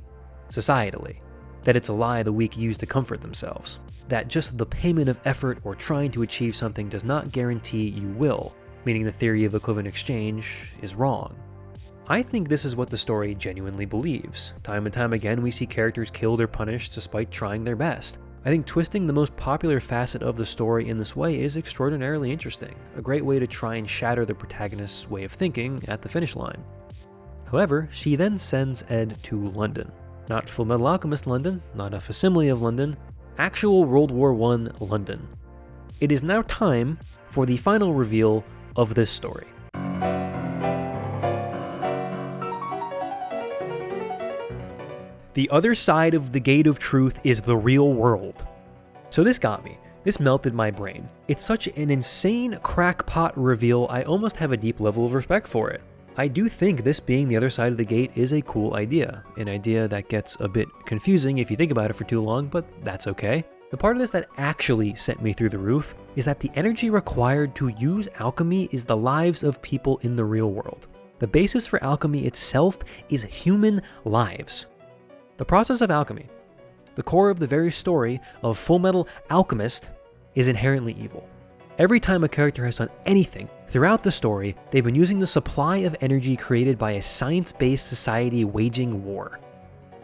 societally. That it's a lie the weak use to comfort themselves. That just the payment of effort or trying to achieve something does not guarantee you will, meaning the theory of equivalent exchange is wrong. I think this is what the story genuinely believes. Time and time again, we see characters killed or punished despite trying their best. I think twisting the most popular facet of the story in this way is extraordinarily interesting, a great way to try and shatter the protagonist's way of thinking at the finish line. However, she then sends Ed to London. Not Fullmetal Alchemist London, not a facsimile of London, actual World War I London. It is now time for the final reveal of this story. The other side of the gate of truth is the real world. So this got me. This melted my brain. It's such an insane crackpot reveal, I almost have a deep level of respect for it. I do think this being the other side of the gate is a cool idea, an idea that gets a bit confusing if you think about it for too long, but that's okay. The part of this that actually sent me through the roof is that the energy required to use alchemy is the lives of people in the real world. The basis for alchemy itself is human lives. The process of alchemy, the core of the very story of Fullmetal Alchemist, is inherently evil. Every time a character has done anything throughout the story, they've been using the supply of energy created by a science-based society waging war.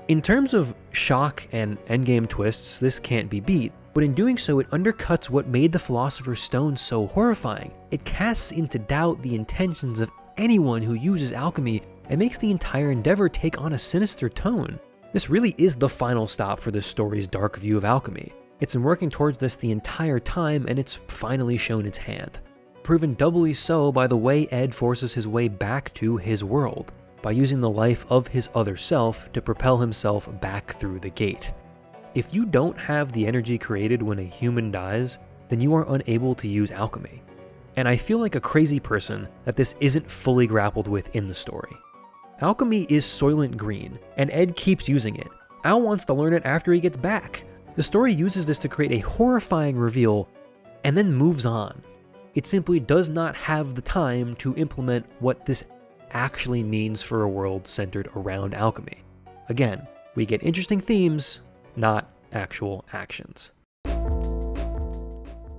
In terms of shock and endgame twists, this can't be beat, but in doing so it undercuts what made the Philosopher's Stone so horrifying. It casts into doubt the intentions of anyone who uses alchemy and makes the entire endeavor take on a sinister tone. This really is the final stop for this story's dark view of alchemy. It's been working towards this the entire time, and it's finally shown its hand. Proven doubly so by the way Ed forces his way back to his world, by using the life of his other self to propel himself back through the gate. If you don't have the energy created when a human dies, then you are unable to use alchemy. And I feel like a crazy person that this isn't fully grappled with in the story. Alchemy is Soylent Green, and Ed keeps using it. Al wants to learn it after he gets back. The story uses this to create a horrifying reveal, and then moves on. It simply does not have the time to implement what this actually means for a world centered around alchemy. Again, we get interesting themes, not actual actions.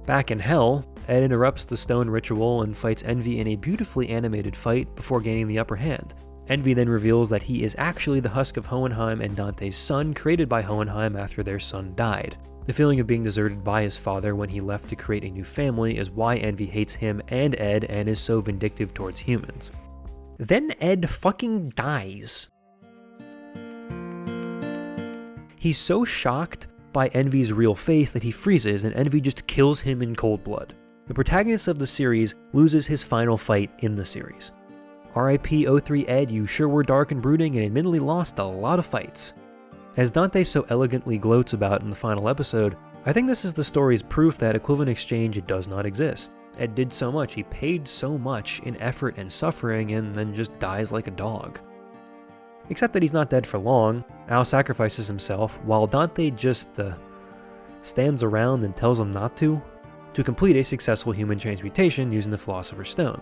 Back in Hell, Ed interrupts the stone ritual and fights Envy in a beautifully animated fight before gaining the upper hand. Envy then reveals that he is actually the husk of Hohenheim and Dante's son, created by Hohenheim after their son died. The feeling of being deserted by his father when he left to create a new family is why Envy hates him and Ed and is so vindictive towards humans. Then Ed fucking dies. He's so shocked by Envy's real faith that he freezes, and Envy just kills him in cold blood. The protagonist of the series loses his final fight in the series. R.I.P. 03 Ed, you sure were dark and brooding and admittedly lost a lot of fights. As Dante so elegantly gloats about in the final episode, I think this is the story's proof that equivalent exchange does not exist. Ed did so much, he paid so much in effort and suffering, and then just dies like a dog. Except that he's not dead for long. Al sacrifices himself, while Dante just stands around and tells him not to complete a successful human transmutation using the Philosopher's Stone.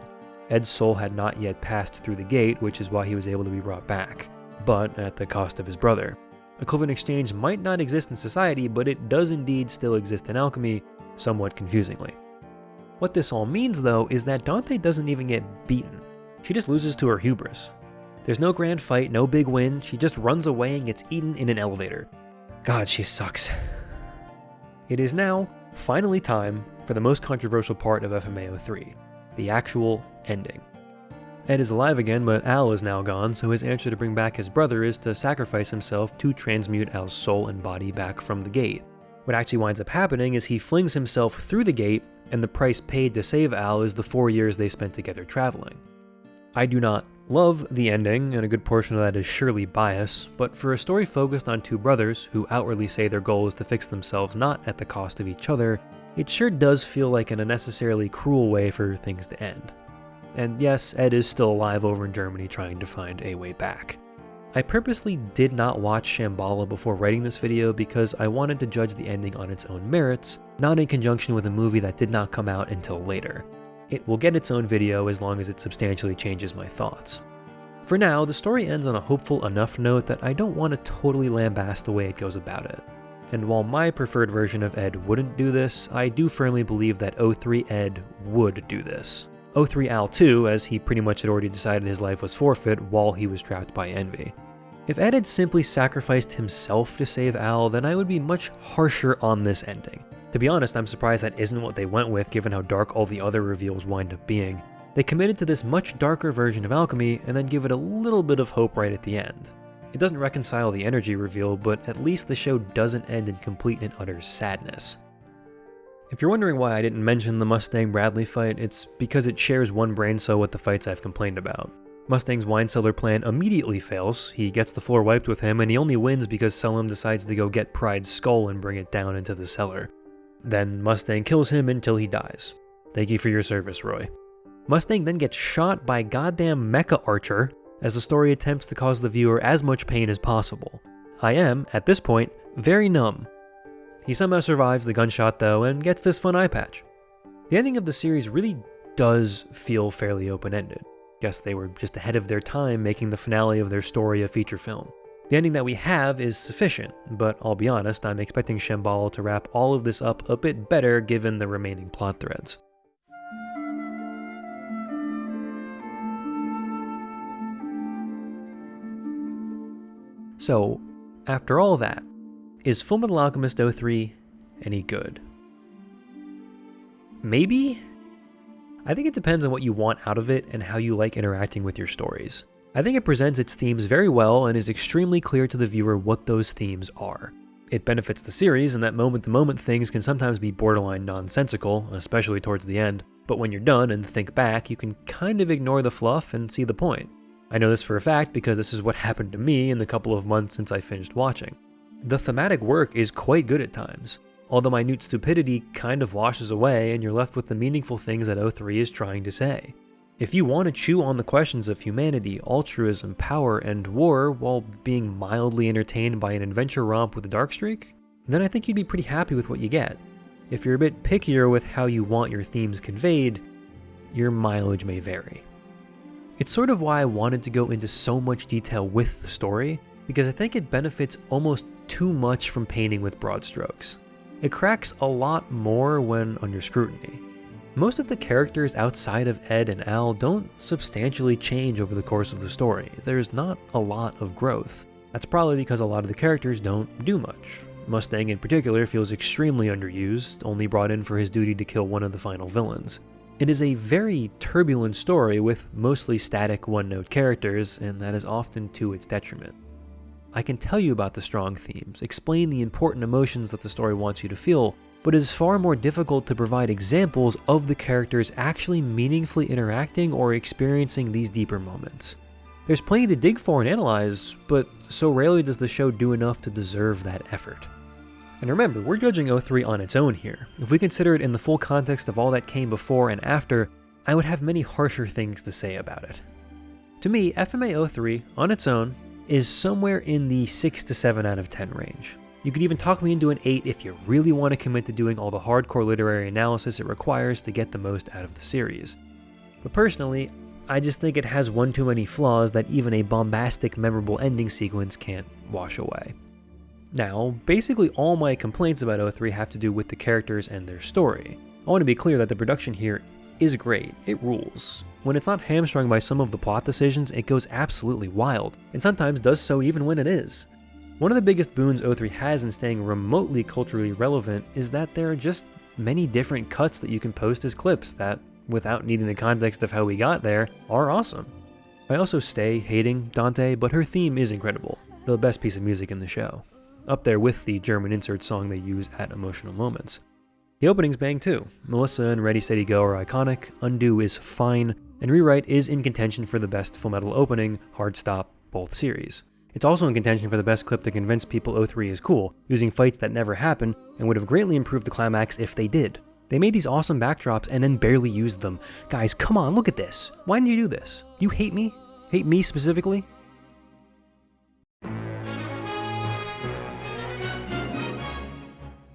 Ed's soul had not yet passed through the gate, which is why he was able to be brought back, but at the cost of his brother. Equivalent exchange might not exist in society, but it does indeed still exist in alchemy, somewhat confusingly. What this all means, though, is that Dante doesn't even get beaten. She just loses to her hubris. There's no grand fight, no big win, she just runs away and gets eaten in an elevator. God, she sucks. It is now, finally time, for the most controversial part of FMA 03, the actual ending. Ed is alive again, but Al is now gone, so his answer to bring back his brother is to sacrifice himself to transmute Al's soul and body back from the gate. What actually winds up happening is he flings himself through the gate, and the price paid to save Al is the 4 years they spent together traveling. I do not love the ending, and a good portion of that is surely bias, but for a story focused on two brothers who outwardly say their goal is to fix themselves not at the cost of each other, it sure does feel like an unnecessarily cruel way for things to end. And yes, Ed is still alive over in Germany trying to find a way back. I purposely did not watch Shambhala before writing this video because I wanted to judge the ending on its own merits, not in conjunction with a movie that did not come out until later. It will get its own video as long as it substantially changes my thoughts. For now, the story ends on a hopeful enough note that I don't want to totally lambast the way it goes about it. And while my preferred version of Ed wouldn't do this, I do firmly believe that 03 Ed would do this. 03 Al too, as he pretty much had already decided his life was forfeit while he was trapped by envy. If Ed had simply sacrificed himself to save Al, then I would be much harsher on this ending. To be honest, I'm surprised that isn't what they went with given how dark all the other reveals wind up being. They committed to this much darker version of alchemy and then give it a little bit of hope right at the end. It doesn't reconcile the energy reveal, but at least the show doesn't end in complete and utter sadness. If you're wondering why I didn't mention the Mustang Bradley fight, it's because it shares one brain cell with the fights I've complained about. Mustang's wine cellar plan immediately fails, he gets the floor wiped with him, and he only wins because Selim decides to go get Pride's skull and bring it down into the cellar. Then Mustang kills him until he dies. Thank you for your service, Roy. Mustang then gets shot by goddamn Mecha Archer as the story attempts to cause the viewer as much pain as possible. I am, at this point, very numb. He somehow survives the gunshot though and gets this fun eye patch. The ending of the series really does feel fairly open-ended. Guess they were just ahead of their time making the finale of their story a feature film. The ending that we have is sufficient, but I'll be honest, I'm expecting Shambhala to wrap all of this up a bit better given the remaining plot threads. So, after all that, is Fullmetal Alchemist 03 any good? Maybe? I think it depends on what you want out of it and how you like interacting with your stories. I think it presents its themes very well and is extremely clear to the viewer what those themes are. It benefits the series in that moment-to-moment things can sometimes be borderline nonsensical, especially towards the end, but when you're done and think back, you can kind of ignore the fluff and see the point. I know this for a fact because this is what happened to me in the couple of months since I finished watching. The thematic work is quite good at times. All the minute stupidity kind of washes away and you're left with the meaningful things that 03 is trying to say. If you want to chew on the questions of humanity, altruism, power, and war while being mildly entertained by an adventure romp with a dark streak, then I think you'd be pretty happy with what you get. If you're a bit pickier with how you want your themes conveyed, your mileage may vary. It's sort of why I wanted to go into so much detail with the story, because I think it benefits almost too much from painting with broad strokes. It cracks a lot more when under scrutiny. Most of the characters outside of Ed and Al don't substantially change over the course of the story. There's not a lot of growth. That's probably because a lot of the characters don't do much. Mustang in particular feels extremely underused, only brought in for his duty to kill one of the final villains. It is a very turbulent story with mostly static one-note characters, and that is often to its detriment. I can tell you about the strong themes, explain the important emotions that the story wants you to feel, but it is far more difficult to provide examples of the characters actually meaningfully interacting or experiencing these deeper moments. There's plenty to dig for and analyze, but so rarely does the show do enough to deserve that effort. And remember, we're judging 03 on its own here. If we consider it in the full context of all that came before and after, I would have many harsher things to say about it. To me, FMA 03, on its own, is somewhere in the 6 to 7 out of 10 range. You could even talk me into an 8 if you really want to commit to doing all the hardcore literary analysis it requires to get the most out of the series. But personally, I just think it has one too many flaws that even a bombastic, memorable ending sequence can't wash away. Now, basically all my complaints about 03 have to do with the characters and their story. I want to be clear that the production here is great, it rules. When it's not hamstrung by some of the plot decisions, it goes absolutely wild, and sometimes does so even when it is. One of the biggest boons 03 has in staying remotely culturally relevant is that there are just many different cuts that you can post as clips that, without needing the context of how we got there, are awesome. I also stay hating Dante, but her theme is incredible, the best piece of music in the show. Up there with the German insert song they use at emotional moments. The opening's bang too. Melissa and Ready Steady Go are iconic, Undo is fine, and Rewrite is in contention for the best Fullmetal opening, hard stop, both series. It's also in contention for the best clip to convince people 03 is cool, using fights that never happen, and would have greatly improved the climax if they did. They made these awesome backdrops and then barely used them. Guys, come on, look at this. Why didn't you do this? You hate me? Hate me specifically?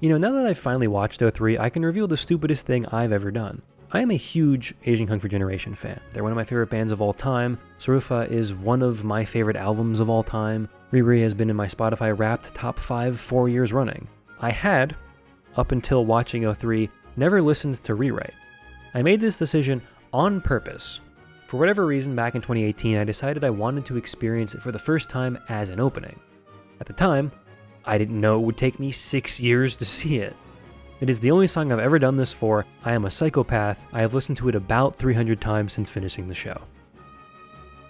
You know, now that I've finally watched 03, I can reveal the stupidest thing I've ever done. I am a huge Asian Kung Fu Generation fan. They're one of my favorite bands of all time. Sarufa is one of my favorite albums of all time. Riri has been in my Spotify Wrapped top 5 4 years running. I had, up until watching 03, never listened to Rewrite. I made this decision on purpose. For whatever reason, back in 2018, I decided I wanted to experience it for the first time as an opening. At the time, I didn't know it would take me 6 years to see it. It is the only song I've ever done this for. I am a psychopath. I have listened to it about 300 times since finishing the show.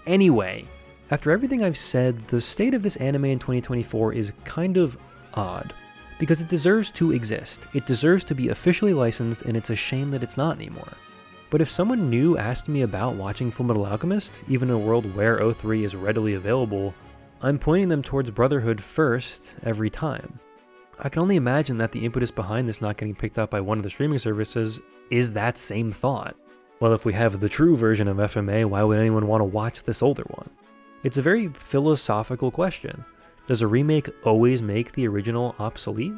Anyway, after everything I've said, the state of this anime in 2024 is kind of odd, because it deserves to exist. It deserves to be officially licensed, and it's a shame that it's not anymore. But if someone new asked me about watching Fullmetal Alchemist, even in a world where 03 is readily available, I'm pointing them towards Brotherhood first every time. I can only imagine that the impetus behind this not getting picked up by one of the streaming services is that same thought. Well, if we have the true version of FMA, why would anyone want to watch this older one? It's a very philosophical question. Does a remake always make the original obsolete?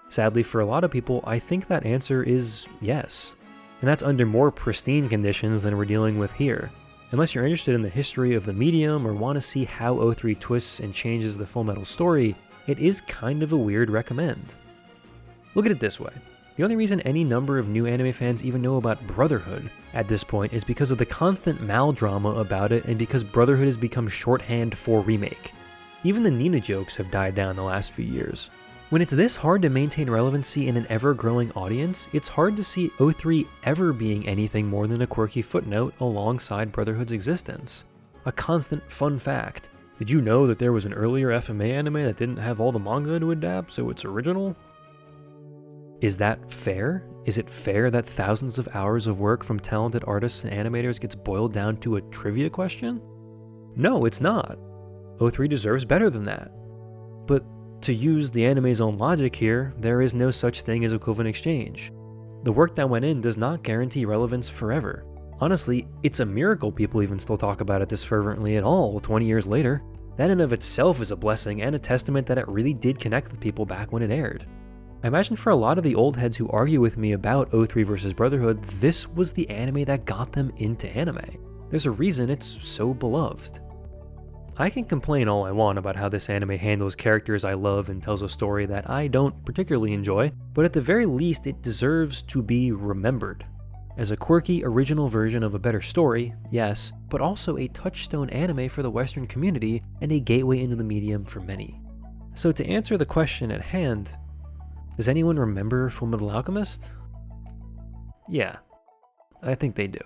Sadly, for a lot of people, I think that answer is yes. And that's under more pristine conditions than we're dealing with here. Unless you're interested in the history of the medium or want to see how 03 twists and changes the Fullmetal story, it is kind of a weird recommend. Look at it this way. The only reason any number of new anime fans even know about Brotherhood at this point is because of the constant maldrama about it and because Brotherhood has become shorthand for remake. Even the Nina jokes have died down the last few years. When it's this hard to maintain relevancy in an ever-growing audience, it's hard to see 03 ever being anything more than a quirky footnote alongside Brotherhood's existence. A constant fun fact. Did you know that there was an earlier FMA anime that didn't have all the manga to adapt, so it's original? Is that fair? Is it fair that thousands of hours of work from talented artists and animators gets boiled down to a trivia question? No, it's not. 03 deserves better than that. But to use the anime's own logic here, there is no such thing as equivalent exchange. The work that went in does not guarantee relevance forever. Honestly, it's a miracle people even still talk about it this fervently at all 20 years later. That in of itself is a blessing and a testament that it really did connect with people back when it aired. I imagine for a lot of the old heads who argue with me about 03 versus Brotherhood, this was the anime that got them into anime. There's a reason it's so beloved. I can complain all I want about how this anime handles characters I love and tells a story that I don't particularly enjoy, but at the very least it deserves to be remembered. As a quirky, original version of a better story, yes, but also a touchstone anime for the Western community and a gateway into the medium for many. So to answer the question at hand, does anyone remember Fullmetal Alchemist? Yeah, I think they do.